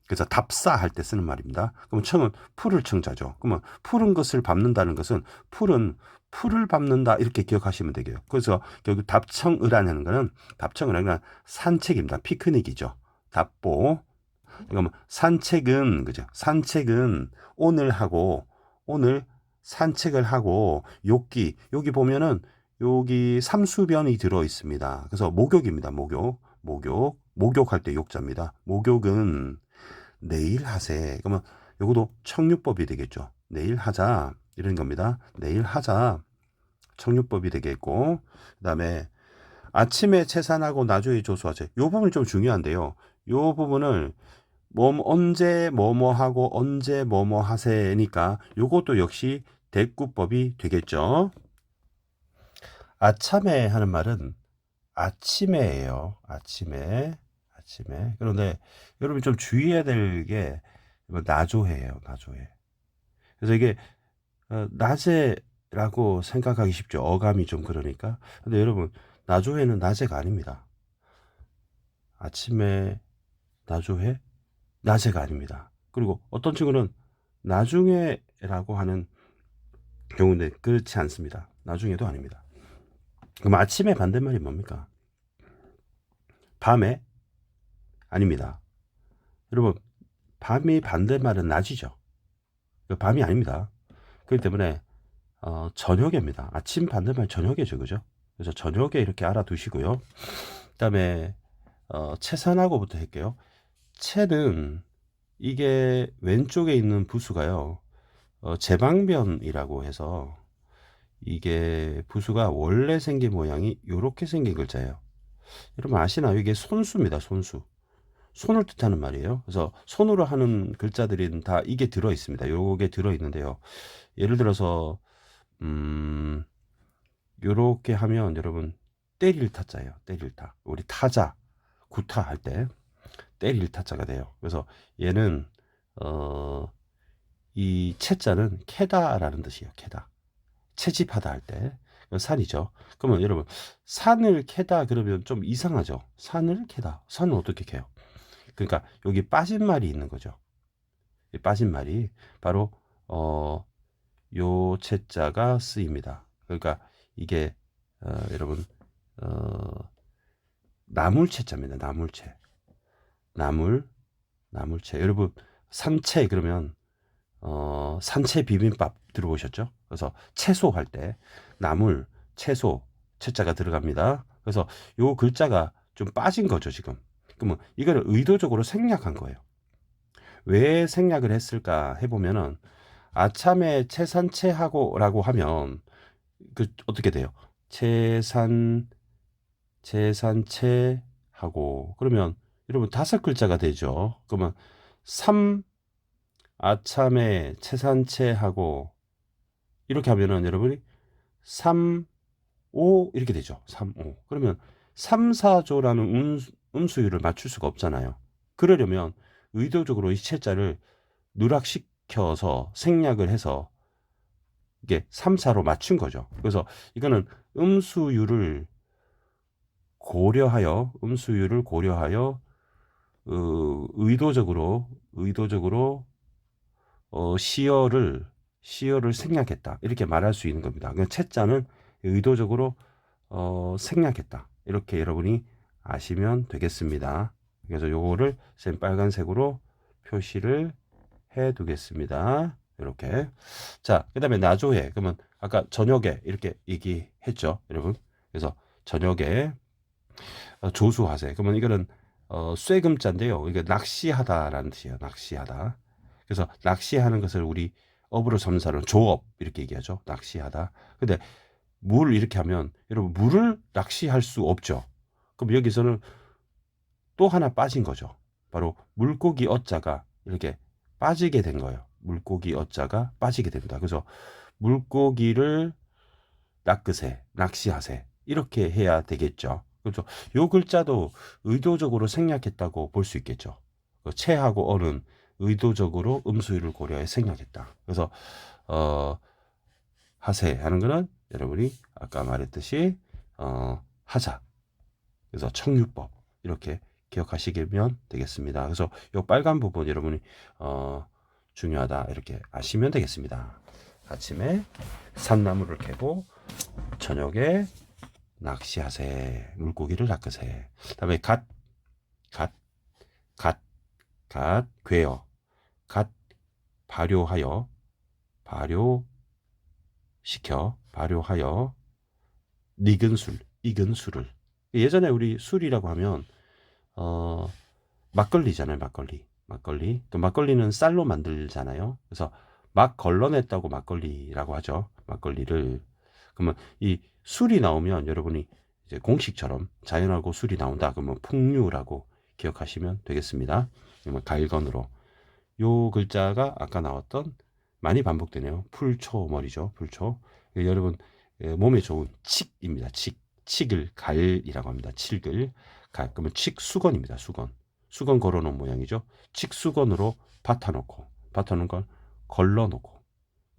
그래서 답사할 때 쓰는 말입니다. 그럼 청은 풀을 청자죠. 그러면 푸른 것을 밟는다는 것은 풀을 밟는다 이렇게 기억하시면 되고요. 그래서 결국 답청이라는 거는 산책입니다. 피크닉이죠. 답보. 그러면 산책은 그죠? 산책은 오늘 산책을 하고 여기 보면은 여기 삼수변이 들어 있습니다. 그래서 목욕입니다. 목욕할 때 욕자입니다. 목욕은 내일 하세. 그러면 요것도 청유법이 되겠죠. 내일 하자 이런 겁니다. 내일 하자 청유법이 되겠고 그다음에 아침에 채산하고 나중에 조수하세. 요 부분이 좀 중요한데요. 요 부분을 언제 뭐뭐 하고 언제 뭐뭐 하세니까 요것도 역시 대꾸법이 되겠죠. 아참에 하는 말은 아침에예요. 아침에. 그런데 여러분이 좀 주의해야 될 게 나조해예요. 나조해. 그래서 이게 낮에라고 생각하기 쉽죠. 어감이 좀 그러니까. 근데 여러분 나조해는 낮에가 아닙니다. 아침에 나조해? 낮에가 아닙니다. 그리고 어떤 친구는 나중에라고 하는 경우는 그렇지 않습니다. 나중에도 아닙니다. 그럼 아침의 반대말이 뭡니까? 밤에? 아닙니다. 여러분 밤이 반대말은 낮이죠. 밤이 아닙니다. 그렇기 때문에 저녁입니다. 아침 반대말 저녁이죠. 그죠? 그래서 저녁에 이렇게 알아두시고요. 그 다음에 채산하고부터 할게요. 채는 이게 왼쪽에 있는 부수가요. 제방변이라고 해서 이게 부수가 원래 생긴 모양이 이렇게 생긴 글자예요. 여러분 아시나요? 이게 손수입니다. 손수. 손을 뜻하는 말이에요. 그래서 손으로 하는 글자들은 다 이게 들어 있습니다. 요게 들어 있는데요. 예를 들어서 요렇게 하면 여러분 때릴 타자예요. 때릴 타. 우리 타자, 구타 할 때 때릴 타자가 돼요. 그래서 얘는 이 채자는 캐다라는 뜻이에요. 캐다. 채집하다 할 때 산이죠. 그러면 여러분 산을 캐다 그러면 좀 이상하죠. 산을 캐다. 산은 어떻게 캐요? 그러니까 여기 빠진 말이 있는 거죠. 이 빠진 말이 바로 요 채자가 쓰입니다. 그러니까 이게 여러분 나물채자입니다. 나물채. 나물채. 여러분 산채 그러면 산채 비빔밥 들어보셨죠? 그래서 채소 할 때 나물, 채소, 채자가 들어갑니다. 그래서 요 글자가 좀 빠진 거죠, 지금. 그러면 이거를 의도적으로 생략한 거예요. 왜 생략을 했을까 해보면은 아참에 채산채하고라고 하면 그 어떻게 돼요? 채산채하고 그러면 여러분 다섯 글자가 되죠. 그러면 삼 아참에 채산채하고 이렇게 하면은 여러분이 3, 5 이렇게 되죠. 3, 5. 그러면 3, 4조라는 음수율을 맞출 수가 없잖아요. 그러려면 의도적으로 이 채자를 누락시켜서 생략을 해서 이게 3, 4로 맞춘 거죠. 그래서 이거는 음수율을 고려하여 의도적으로 시어를 생략했다. 이렇게 말할 수 있는 겁니다. 그러니까 채자는 의도적으로 생략했다. 이렇게 여러분이 아시면 되겠습니다. 그래서 요거를 쌤 빨간색으로 표시를 해 두겠습니다. 이렇게. 자, 그 다음에 나조해. 그러면 아까 저녁에 이렇게 얘기했죠. 여러분. 그래서 저녁에 조수하세. 그러면 이거는 쇠금자인데요. 이게 낚시하다라는 뜻이에요. 낚시하다. 그래서 낚시하는 것을 우리 업으로 점사는 조업 이렇게 얘기하죠. 낚시하다. 근데 물 이렇게 하면 여러분 물을 낚시할 수 없죠. 그럼 여기서는 또 하나 빠진 거죠. 바로 물고기 어자가 이렇게 빠지게 된 거예요. 물고기 어자가 빠지게 됩니다. 그래서 물고기를 낚으세, 낚시하세 이렇게 해야 되겠죠. 그렇죠. 요 글자도 의도적으로 생략했다고 볼 수 있겠죠. 채하고 어는 의도적으로 음수율을 고려해 생략했다. 그래서 하세 하는 거는 여러분이 아까 말했듯이 하자. 그래서 청유법 이렇게 기억하시면 되겠습니다. 그래서 요 빨간 부분 여러분이 중요하다 이렇게 아시면 되겠습니다. 아침에 산나물을 캐고 저녁에 낚시하세 물고기를 낚으세. 그다음에 괴어 갓 발효하여 발효하여 익은 술을 예전에 우리 술이라고 하면 막걸리잖아요. 막걸리 또 막걸리는 쌀로 만들잖아요. 그래서 막 걸러냈다고 막걸리라고 하죠. 막걸리를 그러면 이 술이 나오면 여러분이 이제 공식처럼 자연하고 술이 나온다 그러면 풍류라고 기억하시면 되겠습니다. 그러면 가일건으로 요 글자가 아까 나왔던 많이 반복되네요. 풀초머리죠. 풀초. 여러분 몸에 좋은 칡입니다. 칡을 갈이라고 합니다. 칡을 갈 그러면 칡수건입니다. 수건 걸어놓은 모양이죠. 칡수건으로 밭아놓은 걸 걸러놓고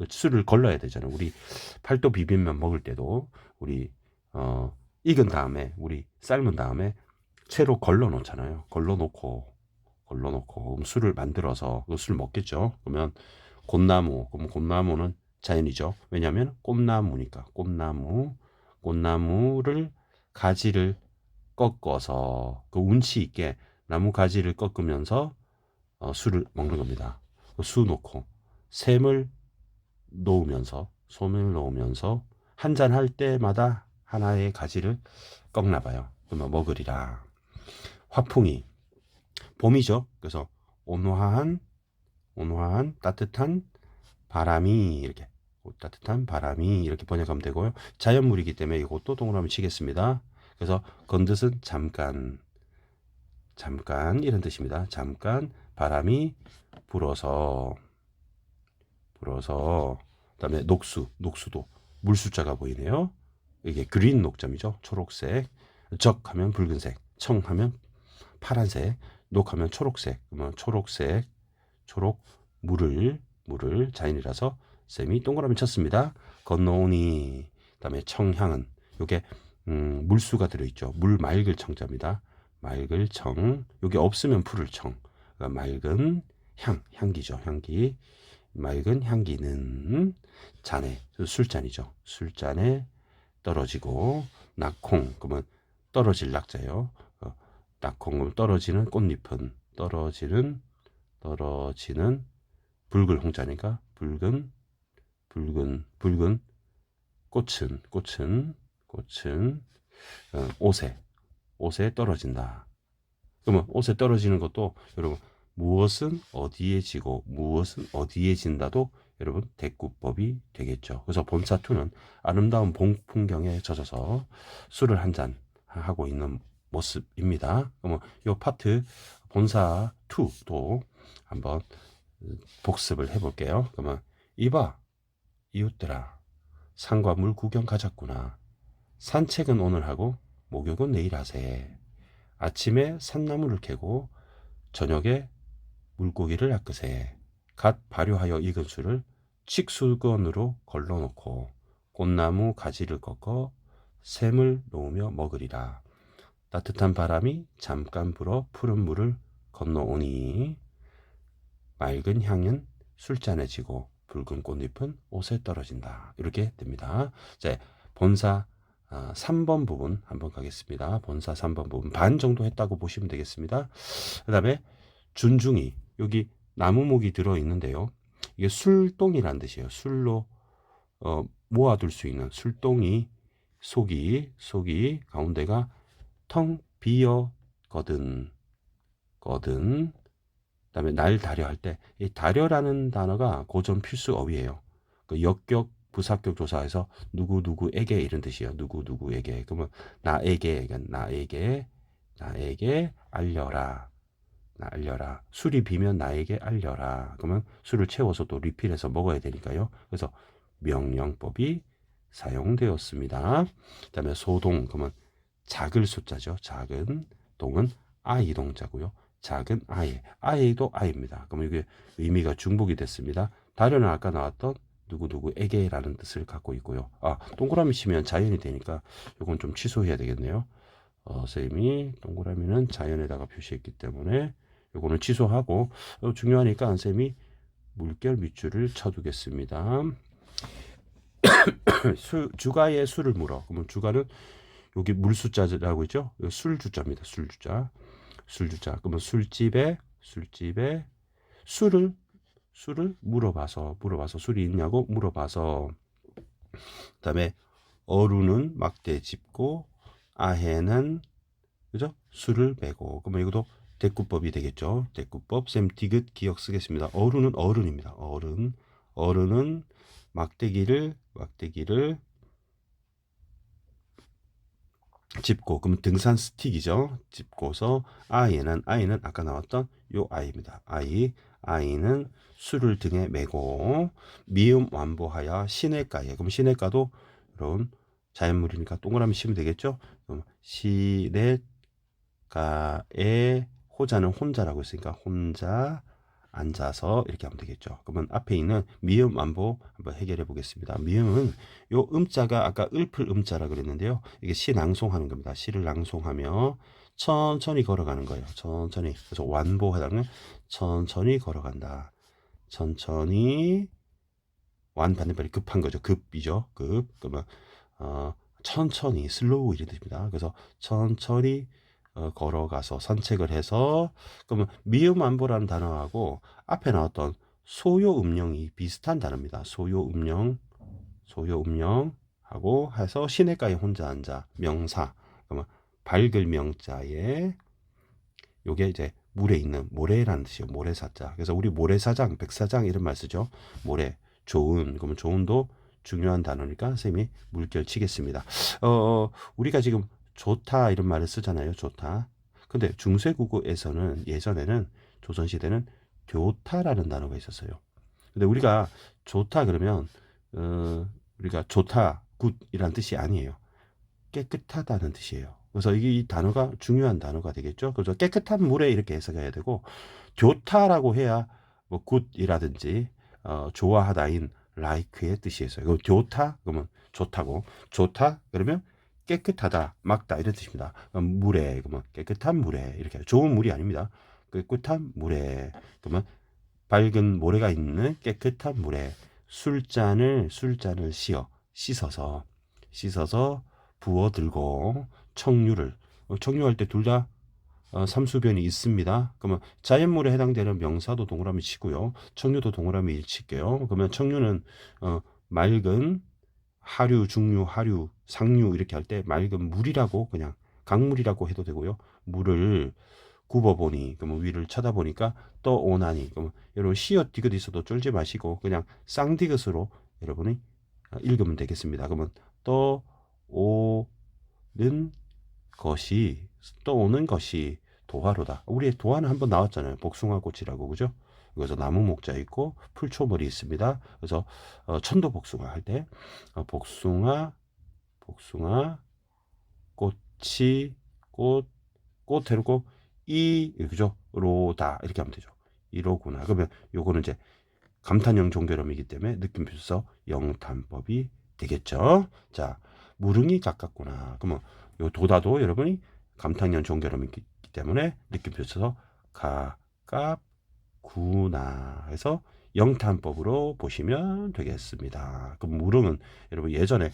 술을 걸러야 되잖아요. 우리 팔도 비빔면 먹을 때도 우리 익은 다음에 우리 삶은 다음에 채로 걸러 놓잖아요. 걸러 놓고 술을 만들어서 그 술 먹겠죠. 그러면 그럼 꽃나무는 자연이죠. 왜냐하면 꽃나무니까 꽃나무를 가지를 꺾어서 그 운치 있게 나무 가지를 꺾으면서 술을 먹는 겁니다. 수 놓고 샘을 놓으면서 솜을 놓으면서 한 잔 할 때마다 하나의 가지를 꺾나 봐요. 그러면 먹으리라. 화풍이 봄이죠. 그래서 온화한 따뜻한 바람이 이렇게 따뜻한 바람이 이렇게 번역하면 되고요. 자연물이기 때문에 이것도 동그라미 치겠습니다. 그래서 건듯은 잠깐 잠깐 이런 뜻입니다. 잠깐 바람이 불어서 그다음에 녹수도 물 숫자가 보이네요. 이게 그린 녹점이죠. 초록색. 적 하면 붉은색, 청 하면 파란색, 녹 하면 초록색. 그러면 초록 물을 자연이라서 쌤이 동그라미 쳤습니다. 건너오니. 그다음에 청향은 요게 물수가 들어있죠. 물 맑을 청자입니다. 맑을 청. 요게 없으면 푸를 청. 그러니까 맑은 향기죠. 향기. 맑은 향기는 잔에, 술잔이죠. 술잔에 떨어지고. 낙콩 그러면 떨어질 낙자예요. 낙콩 떨어지는 꽃잎은 떨어지는 붉을 홍자니까 붉은 꽃은 옷에 떨어진다. 그러면 옷에 떨어지는 것도 여러분 무엇은 어디에 지고 무엇은 어디에 진다도 여러분 대꾸법이 되겠죠. 그래서 본사2는 아름다운 풍경에 젖어서 술을 한 잔 하고 있는 모습입니다. 그러면 이 파트 본사2도 한번 복습을 해볼게요. 그러면 이봐 이웃들아 산과 물 구경 가자꾸나. 산책은 오늘 하고 목욕은 내일 하세. 아침에 산나무를 캐고 저녁에 물고기를 낚으세. 갓 발효하여 익은 술을 칡수건으로 걸러놓고 꽃나무 가지를 꺾어 샘을 놓으며 먹으리라. 따뜻한 바람이 잠깐 불어 푸른 물을 건너오니 맑은 향은 술잔에 지고 붉은 꽃잎은 옷에 떨어진다. 이렇게 됩니다. 자, 본사 3번 부분 한번 가겠습니다. 본사 3번 부분 반 정도 했다고 보시면 되겠습니다. 그 다음에 준중이 여기 나무목이 들어있는데요. 이게 술동이란 뜻이에요. 술로 모아둘 수 있는 술동이 속이 가운데가 텅 비어거든. 그다음에 날 다려할 때 이 다려라는 단어가 고전 필수 어휘예요. 그 역격 부사격 조사에서 누구에게 이런 뜻이에요. 누구에게. 그러면 나에게 알려라. 술이 비면 나에게 알려라. 그러면 술을 채워서 또 리필해서 먹어야 되니까요. 그래서 명령법이 사용되었습니다. 그다음에 소동 그러면 작을 숫자죠. 작은 동은 아이 동자고요. 작은 아이도 아이입니다. 그러면 이게 의미가 중복이 됐습니다. 다려는 아까 나왔던 누구에게라는 뜻을 갖고 있고요. 동그라미 치면 자연이 되니까 이건 좀 취소해야 되겠네요. 선생님이 동그라미는 자연에다가 표시했기 때문에 요거는 취소하고 중요하니까 선생님이 물결 밑줄을 쳐두겠습니다. 주가에 술을 물어. 그러면 주가는 여기 물숫자라고 있죠. 술주자입니다. 술주자. 그러면 술집에 술을 물어봐서 술이 있냐고 물어봐서. 그다음에 어루는 막대 짚고 아해는 그죠? 술을 메고. 그러면 이것도 대꾸법이 되겠죠. 대꾸법 쌤 디귿 기억 쓰겠습니다. 어루는 어른입니다. 어른은 막대기를 짚고. 그럼 등산 스틱이죠. 짚고서 아이는 아까 나왔던 요 아이입니다. 아이는 술을 등에 메고 미음 완보하여 시냇가에. 그럼 시냇가도 이런 자연물이니까 동그라미 치면 되겠죠. 그럼 시냇가에 호자는 혼자라고 했으니까 혼자 앉아서 이렇게 하면 되겠죠. 그러면 앞에 있는 미음 완보 한번 해결해 보겠습니다. 미음은 요 음자가 아까 읊을 음자라 그랬는데요. 이게 시 낭송하는 겁니다. 시를 낭송하며 천천히 걸어가는 거예요. 천천히. 그래서 완보하다는 천천히 걸어간다. 천천히. 완 반대말이 급한 거죠. 급이죠. 그러면 천천히 슬로우 이런 뜻입니다. 그래서 천천히 걸어가서 산책을 해서. 그러면 미음안보라는 단어하고 앞에 나왔던 소요음령이 비슷한 단어입니다. 소요음령하고 해서 시냇가에 혼자 앉아. 명사. 그러면 밝을 명자에 요게 이제 물에 있는 모래라는 뜻이에요. 모래사자. 그래서 우리 모래사장, 백사장 이런 말 쓰죠. 모래. 좋은. 그러면 좋은도 중요한 단어니까 선생님이 물결 치겠습니다. 우리가 지금 좋다 이런 말을 쓰잖아요. 좋다. 근데 중세국어에서는 예전에는 조선시대는 좋다라는 단어가 있었어요. 근데 우리가 좋다 그러면 우리가 좋다, 굿이란 뜻이 아니에요. 깨끗하다는 뜻이에요. 그래서 이게 이 단어가 중요한 단어가 되겠죠. 그래서 깨끗한 물에 이렇게 해석해야 되고 좋다라고 해야 뭐 굿이라든지 좋아하다인 like의 뜻이 있어요. 그 좋다 그러면 좋다고 좋다 그러면 깨끗하다 맑다 이런 뜻입니다. 물에 그러면 깨끗한 물에 이렇게 좋은 물이 아닙니다. 깨끗한 물에 그러면 밝은 모래가 있는 깨끗한 물에 술잔을 씻어서 부어 들고 청유할 때 둘 다 삼수변이 있습니다. 그러면 자연물에 해당되는 명사도 동그라미 치고요. 청유도 동그라미 칠게요. 그러면 청유는 맑은 하류, 중류, 하류, 상류 이렇게 할 때 맑은 물이라고 그냥 강물이라고 해도 되고요. 물을 굽어보니 그러면 위를 쳐다보니까 떠오나니 그러면 여러분 시옷 디귿 있어도 쫄지 마시고 그냥 쌍디귿으로 여러분이 읽으면 되겠습니다. 그러면 떠오는 것이 도화로다. 우리 도화는 한번 나왔잖아요. 복숭아꽃이라고 그죠? 그래서 나무 목자 있고 풀초벌이 있습니다. 그래서 천도복숭아 할 때 복숭아 꽃이 꽃 해놓고 그죠? 로다 이렇게 하면 되죠. 이로구나. 그러면 요거는 이제 감탄형 종결음이기 때문에 느낌표에서 영탄법이 되겠죠. 자, 무릉이 가깝구나. 그러면 요 도다도 여러분이 감탄형 종결음이기 때문에 느낌표에서 가깝구나 해서 영탄법으로 보시면 되겠습니다. 그럼 무릉은 여러분 예전에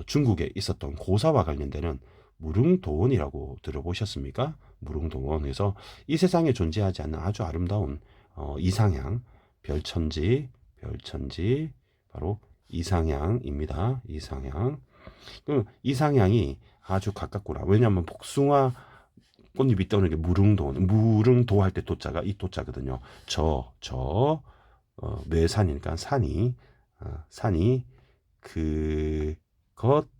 중국에 있었던 고사와 관련되는 무릉도원이라고 들어보셨습니까? 무릉도원에서 이 세상에 존재하지 않는 아주 아름다운 이상향 별천지 바로 이상향입니다. 이상향이 아주 가깝구나. 왜냐하면 복숭아 꽃잎이 떠오르는 게 무릉도 할 때 도자가 이 도자거든요. 매산이니까 산이 그것인가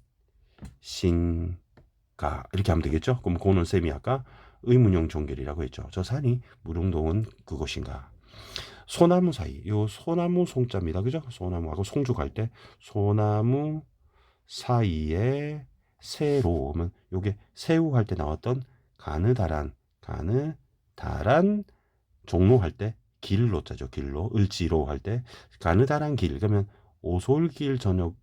이렇게 하면 되겠죠. 그럼 고는 쌤이 아까 의문형 종결이라고 했죠. 저 산이 무릉도원 그것인가. 소나무 사이, 요 소나무 송자입니다. 그죠? 소나무하고 송주 갈 때 소나무 사이에 새로 오면 요게 새우 할 때 나왔던 가느다란 종로 할 때 길로 자죠. 길로 을지로 할 때 가느다란 길 그러면 오솔길 저녁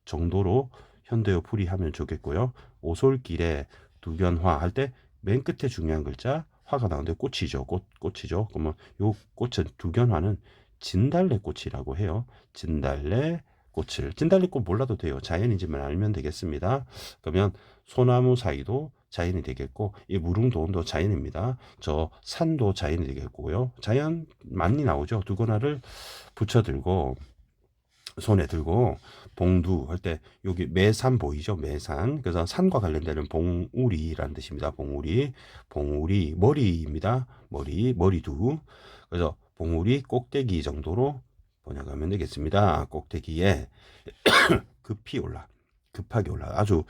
정도로 현대어 풀이하면 좋겠고요. 오솔길에 두변화 할 때 맨 끝에 중요한 글자 화가 나오는데 꽃이죠. 꽃이죠. 그러면 요 꽃은 두견화는 진달래꽃이라고 해요. 진달래꽃 몰라도 돼요. 자연인지만 알면 되겠습니다. 그러면 소나무 사이도 자연이 되겠고 이 무릉도원도 자연입니다. 저 산도 자연이 되겠고요. 자연 많이 나오죠. 두견화를 붙여들고 손에 들고 봉두 할 때 여기 매산 보이죠? 매산. 그래서 산과 관련되는 봉우리라는 뜻입니다. 봉우리 머리입니다. 머리두. 그래서 봉우리 꼭대기 정도로 번역하면 되겠습니다. 꼭대기에 급하게 올라 아주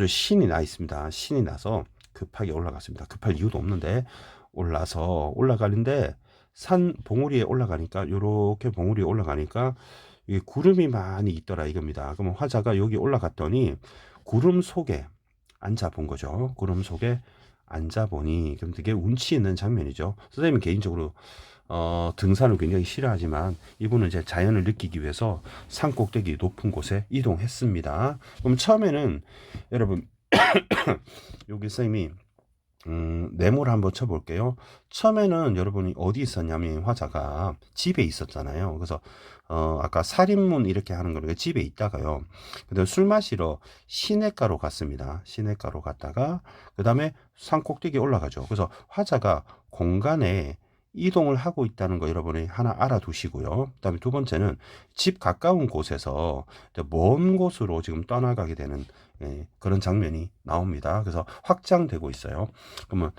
신이 나 있습니다. 신이 나서 급하게 올라갔습니다. 급할 이유도 없는데 올라가는데 산 봉우리에 올라가니까 요렇게 봉우리에 올라가니까 구름이 많이 있더라 이겁니다. 그러면 화자가 여기 올라갔더니 구름 속에 앉아본 거죠. 구름 속에 앉아보니 그럼 되게 운치 있는 장면이죠. 선생님은 개인적으로 등산을 굉장히 싫어하지만 이분은 이제 자연을 느끼기 위해서 산 꼭대기 높은 곳에 이동했습니다. 그럼 처음에는 여러분 여기 선생님이 네모를 한번 쳐볼게요. 처음에는 여러분이 어디 있었냐면 화자가 집에 있었잖아요. 그래서 아까 살인문 이렇게 하는 거니까 집에 있다가요. 근데 술 마시러 시냇가로 갔습니다. 시냇가로 갔다가 그 다음에 산 꼭대기 올라가죠. 그래서 화자가 공간에 이동을 하고 있다는 거 여러분이 하나 알아두시고요. 그 다음에 두 번째는 집 가까운 곳에서 먼 곳으로 지금 떠나가게 되는 예, 그런 장면이 나옵니다. 그래서 확장되고 있어요. 그러면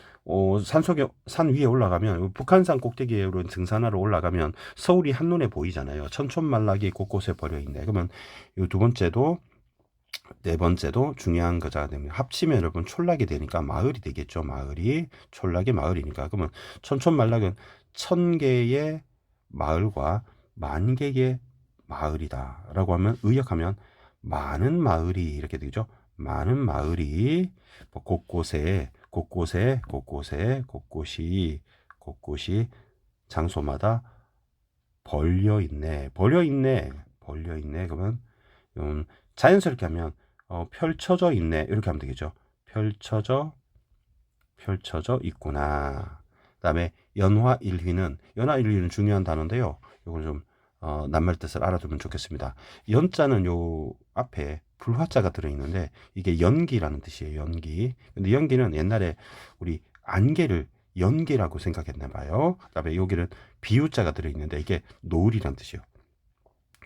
산 위에 올라가면 북한산 꼭대기에 등산하러 올라가면 서울이 한눈에 보이잖아요. 천촌만락이 곳곳에 버려 있네. 그러면 이 두 번째도 네 번째도 중요한 거자 되면 합치면 여러분 촌락이 되니까 마을이 되겠죠. 마을이 촌락이 마을이니까 그러면 천촌만락은 1000개의 마을과 10,000개의 마을이다라고 하면 의역하면 많은 마을이 이렇게 되죠. 많은 마을이 뭐 곳곳이 장소마다 벌려 있네. 그러면 자연스럽게 하면 펼쳐져 있네 이렇게 하면 되겠죠. 펼쳐져 있구나. 그다음에 연화일휘는 중요한 단어인데요. 이걸 좀 낱말 뜻을 알아두면 좋겠습니다. 연자는 요 앞에 불화자가 들어있는데 이게 연기라는 뜻이에요. 연기. 근데 연기는 옛날에 우리 안개를 연기라고 생각했나 봐요. 그다음에 여기는 비유자가 들어있는데 이게 노을이라는 뜻이에요.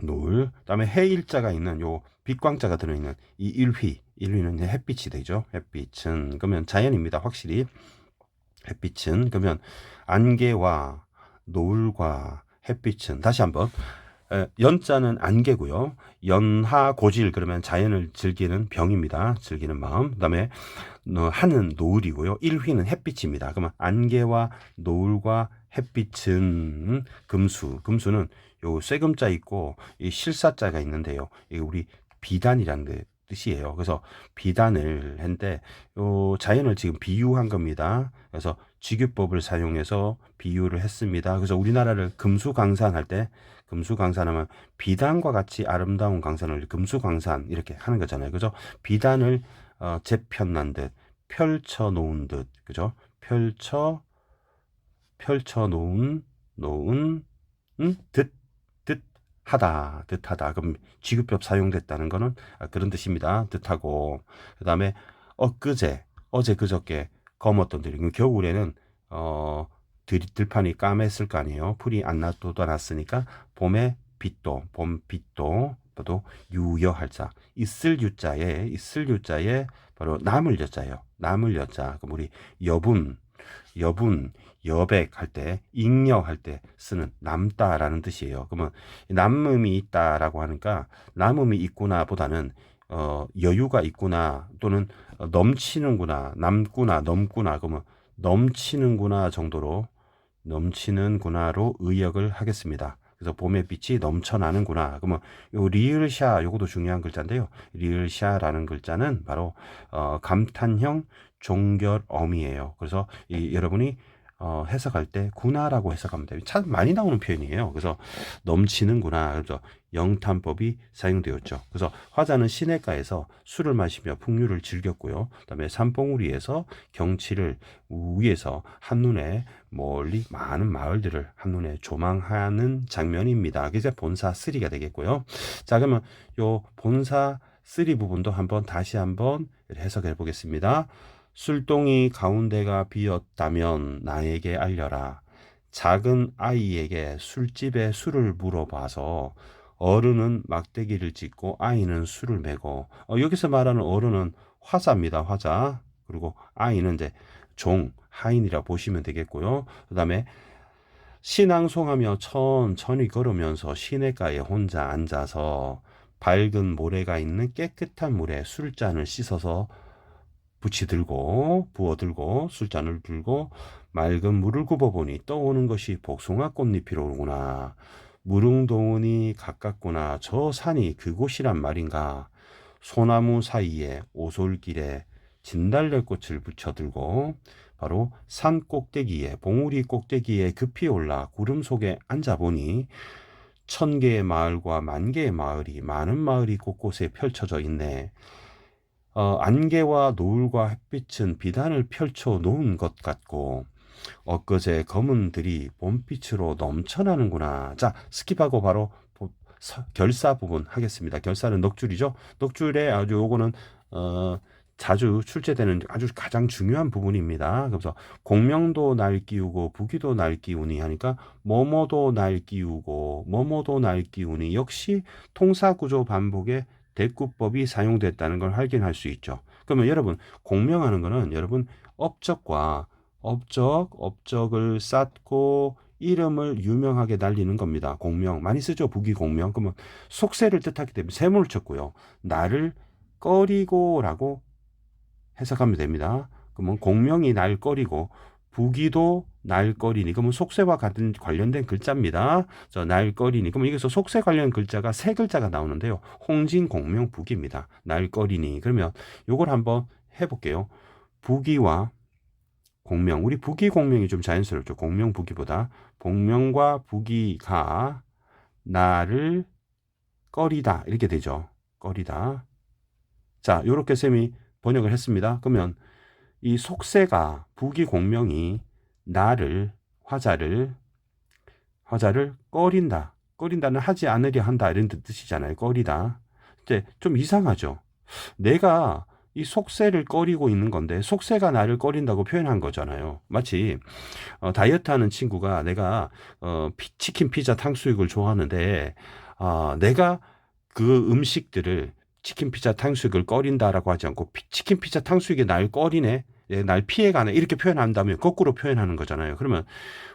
노을. 그다음에 해일자가 있는 요 빛광자가 들어있는 이 일휘는 이제 햇빛이 되죠. 햇빛은 그러면 자연입니다. 확실히 햇빛은 그러면 안개와 노을과 햇빛은 다시 한번 연자는 안개고요. 연하고질 그러면 자연을 즐기는 병입니다. 즐기는 마음. 그다음에 하는 노을이고요. 일휘는 햇빛입니다. 그러면 안개와 노을과 햇빛은 금수는 요 쇠금자 있고 이 실사자가 있는데요. 이게 우리 비단이라는 뜻이에요. 그래서 비단을 했는데 요 자연을 지금 비유한 겁니다. 그래서 직유법을 사용해서 비유를 했습니다. 그래서 우리나라를 금수강산할 때 금수강산하면 비단과 같이 아름다운 강산을 금수강산 이렇게 하는 거잖아요. 그래서 비단을 재편난 듯 펼쳐 놓은 듯 그죠? 펼쳐 놓은 듯하다. 그럼 지급법 사용됐다는 거는 그런 뜻입니다. 듯하고 그다음에 어제 그저께 검었던 들이 겨울에는 들판이 까맸을 거 아니에요. 풀이 안 돋아났으니까 봄에 봄 빛도 또 유여할 자 있을 유자에 바로 남을 여자예요. 남을 여자. 그럼 우리 여분, 여백 할 때, 잉여할 때 쓰는 남다라는 뜻이에요. 그러면 남음이 있다라고 하니까 남음이 있구나 보다는 여유가 있구나 또는 넘치는구나, 남구나, 넘구나 그러면 넘치는구나 정도로 넘치는구나로 의역을 하겠습니다. 그래서 봄의 빛이 넘쳐나는구나. 그러면 요 리을샤 요것도 중요한 글자인데요. 리을샤라는 글자는 바로 감탄형 종결어미예요. 그래서 여러분이 해석할 때 구나라고 해석하면 돼요. 참 많이 나오는 표현이에요. 그래서 넘치는구나. 그래서 영탄법이 사용되었죠. 그래서 화자는 시냇가에서 술을 마시며 풍류를 즐겼고요. 그다음에 산봉우리에서 경치를 위에서 한눈에 멀리 많은 마을들을 한눈에 조망하는 장면입니다. 그게 본사 3가 되겠고요. 자, 그러면 요 본사 3 부분도 다시 한번 해석해 보겠습니다. 술동이 가운데가 비었다면 나에게 알려라. 작은 아이에게 술집에 술을 물어봐서 어른은 막대기를 찢고 아이는 술을 메고 여기서 말하는 어른은 화자입니다. 화자. 그리고 아이는 이제 하인이라 보시면 되겠고요. 그다음에 신앙송하며 천천히 걸으면서 시냇가에 혼자 앉아서 밝은 모래가 있는 깨끗한 물에 술잔을 씻어서 부어들고 술잔을 들고 맑은 물을 굽어보니 떠오는 것이 복숭아 꽃잎이로구나. 무릉도원이 가깝구나. 저 산이 그곳이란 말인가. 소나무 사이에 오솔길에 진달래꽃을 붙여들고 바로 산 꼭대기에 봉우리 꼭대기에 급히 올라 구름 속에 앉아보니 1000개의 마을과 10,000개의 마을이 많은 마을이 곳곳에 펼쳐져 있네. 안개와 노을과 햇빛은 비단을 펼쳐 놓은 것 같고 엊그제 검은들이 봄빛으로 넘쳐나는구나. 자, 스킵하고 바로 결사 부분 하겠습니다. 결사는 넉줄이죠. 넉줄에 아주 요거는 자주 출제되는 아주 가장 중요한 부분입니다. 그래서 공명도 날 끼우고 부기도 날 끼우니 하니까 뭐뭐도 날 끼우고 뭐뭐도 날 끼우니 역시 통사구조 반복의 대꾸법이 사용됐다는 걸 확인할 수 있죠. 그러면 여러분 공명하는 거는 여러분 업적을 쌓고 이름을 유명하게 날리는 겁니다. 공명 많이 쓰죠. 부귀공명. 그러면 속세를 뜻하기 때문에 세모를 쳤고요. 나를 꺼리고라고 해석하면 됩니다. 그러면 공명이 날 꺼리고 부귀도 날 꺼리니 그러면 속세와 같은 관련된 글자입니다. 날 꺼리니 그러면 여기서 속세 관련 글자가 세 글자가 나오는데요. 홍진 공명 부귀입니다. 날 꺼리니 그러면 요걸 한번 해볼게요. 부귀와 공명 우리 부귀 공명이 좀 자연스럽죠. 공명 부귀보다 공명과 부귀가 나를 꺼리다 이렇게 되죠. 꺼리다. 자, 요렇게 쌤이 번역을 했습니다. 그러면 이 속세가 부귀 공명이 나를 화자를 꺼린다. 꺼린다는 하지 않으려 한다 이런 뜻이잖아요. 꺼리다. 근데 좀 이상하죠. 내가 이 속세를 꺼리고 있는 건데 속세가 나를 꺼린다고 표현한 거잖아요. 마치 다이어트 하는 친구가 내가 치킨, 피자, 탕수육을 좋아하는데 내가 그 음식들을 치킨, 피자, 탕수육을 꺼린다라고 하지 않고 치킨, 피자, 탕수육이 날 꺼리네, 날 피해가네 이렇게 표현한다면 거꾸로 표현하는 거잖아요. 그러면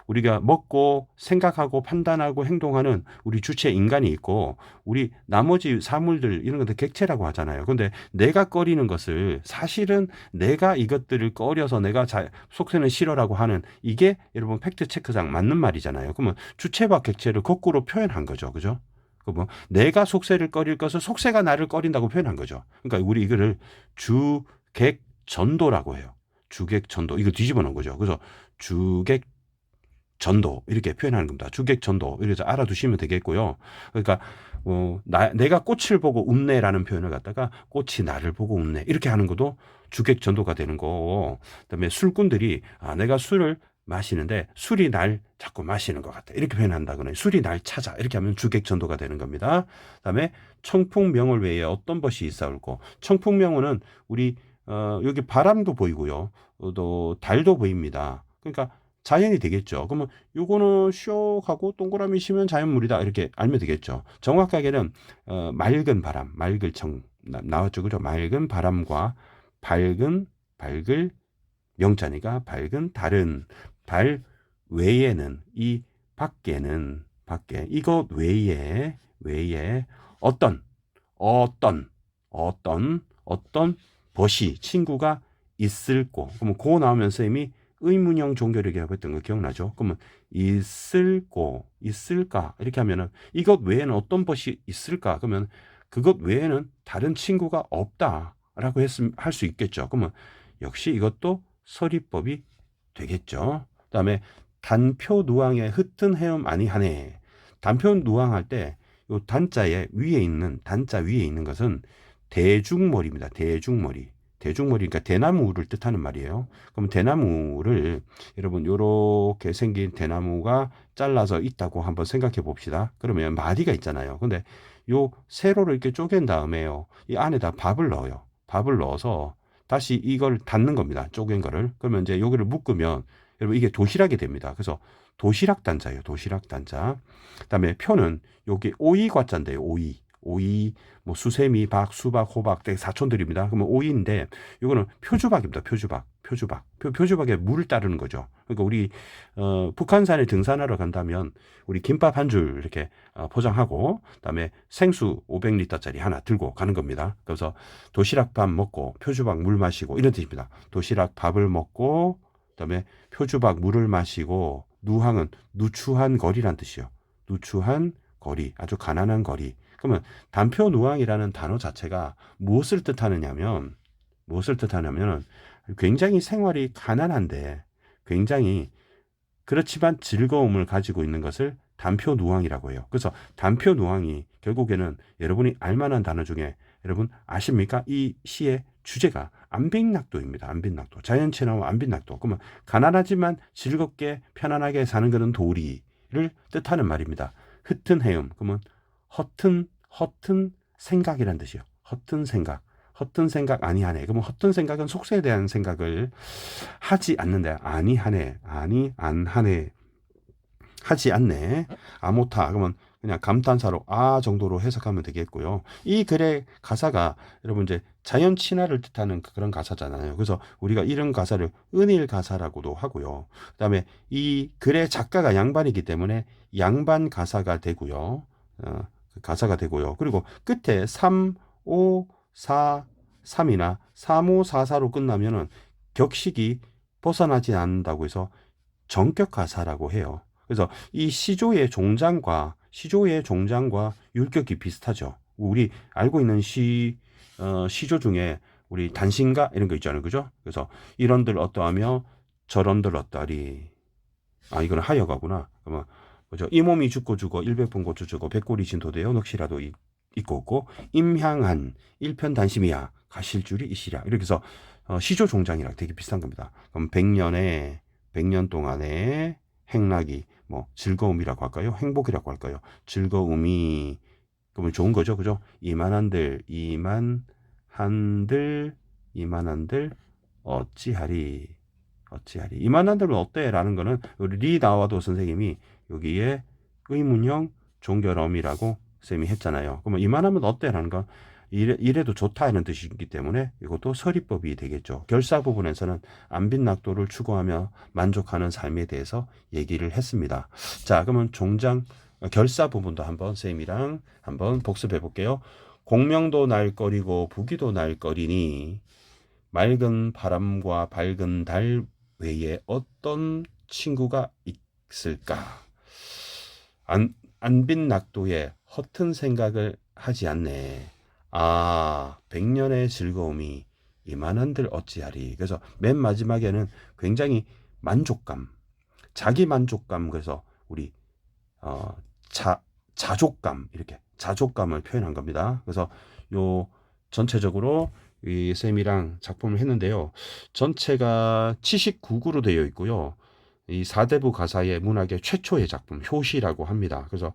우리가 먹고 생각하고 판단하고 행동하는 우리 주체 인간이 있고 우리 나머지 사물들 이런 것들 객체라고 하잖아요. 근데 내가 꺼리는 것을 사실은 내가 이것들을 꺼려서 내가 속세는 싫어라고 하는 이게 여러분 팩트 체크상 맞는 말이잖아요. 그러면 주체와 객체를 거꾸로 표현한 거죠. 그죠? 뭐 내가 속세를 꺼릴 것을 속세가 나를 꺼린다고 표현한 거죠. 그러니까 우리 이거를 주객전도라고 해요. 주객전도 이거 뒤집어 놓은 거죠. 그래서 주객전도 이렇게 표현하는 겁니다. 주객전도 이렇게 알아두시면 되겠고요. 그러니까 내가 꽃을 보고 웃네라는 표현을 갖다가 꽃이 나를 보고 웃네 이렇게 하는 것도 주객전도가 되는 거고, 그다음에 술꾼들이 내가 술을 마시는데 술이 날 자꾸 마시는 것 같다 이렇게 표현한다거나 술이 날 찾아 이렇게 하면 주객전도가 되는 겁니다. 그다음에 청풍명월 외에 어떤 것이 있사올고 청풍명월은 우리 여기 바람도 보이고요. 또 달도 보입니다. 그러니까 자연이 되겠죠. 그러면 요거는 쇼하고 동그라미 치면 자연물이다 이렇게 알면 되겠죠. 정확하게는 맑은 바람, 맑을 청 나왔죠. 그죠? 맑은 바람과 밝을 명자니까 밝은 달은 달 외에는 이 밖에 이것 외에 어떤 벗이 친구가 있을꼬. 그러면 고 나오면 쌤이 의문형 종결이라고 했던 거 기억나죠? 그러면 있을까 이렇게 하면은 이것 외에는 어떤 벗이 있을까? 그러면 그것 외에는 다른 친구가 없다라고 할 수 있겠죠. 그러면 역시 이것도 서리법이 되겠죠. 그다음에 단표 누항의 흩은 헤엄 아니하네. 단표 누항할 때 요 단자 위에 있는 것은 대중머리입니다. 대중머리. 그러니까 대나무를 뜻하는 말이에요. 그럼 대나무를 여러분 요렇게 생긴 대나무가 잘라서 있다고 한번 생각해 봅시다. 그러면 마디가 있잖아요. 근데 요 세로를 이렇게 쪼갠 다음에요. 이 안에다 밥을 넣어요. 밥을 넣어서 다시 이걸 닫는 겁니다. 쪼갠 거를. 그러면 이제 여기를 묶으면 여러분 이게 도시락이 됩니다. 그래서 도시락 단자예요. 도시락 단자. 그다음에 표는 여기 오이과자인데요. 오이, 뭐 수세미, 박, 수박, 호박, 사촌들입니다. 그러면 오이인데 이거는 표주박입니다. 표주박에 물을 따르는 거죠. 그러니까 우리 북한산에 등산하러 간다면 우리 김밥 한 줄 이렇게 포장하고 그다음에 생수 500리터짜리 하나 들고 가는 겁니다. 그래서 도시락 밥 먹고 표주박 물 마시고 이런 뜻입니다. 도시락 밥을 먹고 그다음에 표주박 물을 마시고 누항은 누추한 거리란 뜻이요. 누추한 거리, 아주 가난한 거리. 그러면 단표 누항이라는 단어 자체가 무엇을 뜻하느냐면 굉장히 생활이 가난한데 굉장히 그렇지만 즐거움을 가지고 있는 것을 단표 누항이라고 해요. 그래서 단표 누항이 결국에는 여러분이 알만한 단어 중에 여러분 아십니까? 이 시의 주제가 안빈낙도입니다. 안빈낙도. 자연체 나온 안빈낙도. 그러면 가난하지만 즐겁게 편안하게 사는 것은 도리를 뜻하는 말입니다. 흩은 해음. 그러면 허튼 생각이란 뜻이요. 허튼 생각 아니하네. 그러면 허튼 생각은 속세에 대한 생각을 하지 않는데 아니하네. 하지 않네. 아모타. 그러면 그냥 감탄사로 아 정도로 해석하면 되겠고요. 이 글의 가사가 여러분 이제 자연 친화를 뜻하는 그런 가사잖아요. 그래서 우리가 이런 가사를 은일 가사라고도 하고요. 그다음에 이 글의 작가가 양반이기 때문에 양반 가사가 되고요. 가사가 되고요. 그리고 끝에 3, 5, 4, 3이나 3, 5, 4, 4로 끝나면은 격식이 벗어나지 않는다고 해서 정격 가사라고 해요. 그래서 이 시조의 종장과 율격이 비슷하죠. 우리 알고 있는 시조 중에 우리 단신가 이런 거 있잖아요. 그죠? 그래서 이런들 어떠하며 저런들 어떠하리. 아, 이거는 하여가구나. 그러면 뭐죠? 이 몸이 죽고 죽어 일백번 고쳐 주고 백골이 진도되어 넋이라도 있고 없고 임향한 일편단심이야 가실 줄이 이시랴. 이렇게 해서 시조 종장이랑 되게 비슷한 겁니다. 그럼 100년 동안의 행락이 뭐 즐거움이라고 할까요? 행복이라고 할까요? 즐거움이 그러면 좋은 거죠. 그죠? 이만한들 어찌하리. 이만한들은 어때? 라는 거는 우리 리나와도 선생님이 여기에 의문형 종결어미라고 쌤이 했잖아요. 그러면 이만하면 어때? 라는 건 이래도 좋다 이런 뜻이기 때문에 이것도 서리법이 되겠죠. 결사 부분에서는 안빈낙도를 추구하며 만족하는 삶에 대해서 얘기를 했습니다. 자, 그러면 결사 부분도 한번 쌤이랑 한번 복습해 볼게요. 공명도 날거리고 부귀도 날거리니 맑은 바람과 밝은 달 외에 어떤 친구가 있을까? 안빈낙도에 허튼 생각을 하지 않네. 아, 100년의 즐거움이 이만한들 어찌하리. 그래서 맨 마지막에는 굉장히 만족감, 자기 만족감, 그래서 우리 어, 자족감, 이렇게 자족감을 표현한 겁니다. 그래서 요 전체적으로 이 쌤이랑 작품을 했는데요. 전체가 79구로 되어 있고요. 이 사대부 가사의 문학의 최초의 작품, 효시라고 합니다. 그래서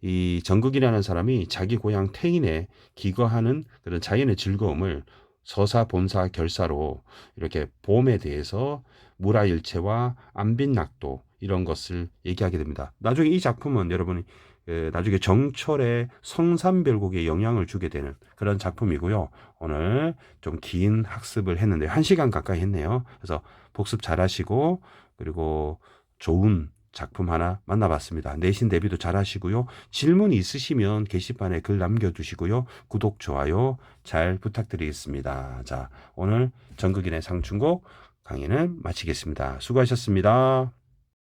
이 정극이라는 사람이 자기 고향 태인에 기거하는 그런 자연의 즐거움을 서사, 본사, 결사로 이렇게 봄에 대해서 무라일체와 안빈낙도 이런 것을 얘기하게 됩니다. 나중에 이 작품은 여러분이 나중에 정철의 성산별곡에 영향을 주게 되는 그런 작품이고요. 오늘 좀 긴 학습을 했는데 1시간 가까이 했네요. 그래서 복습 잘 하시고 그리고 좋은 작품 하나 만나봤습니다. 내신 대비도 잘 하시고요. 질문 있으시면 게시판에 글 남겨두시고요. 구독, 좋아요 잘 부탁드리겠습니다. 자, 오늘 정극인의 상충곡 강의는 마치겠습니다. 수고하셨습니다.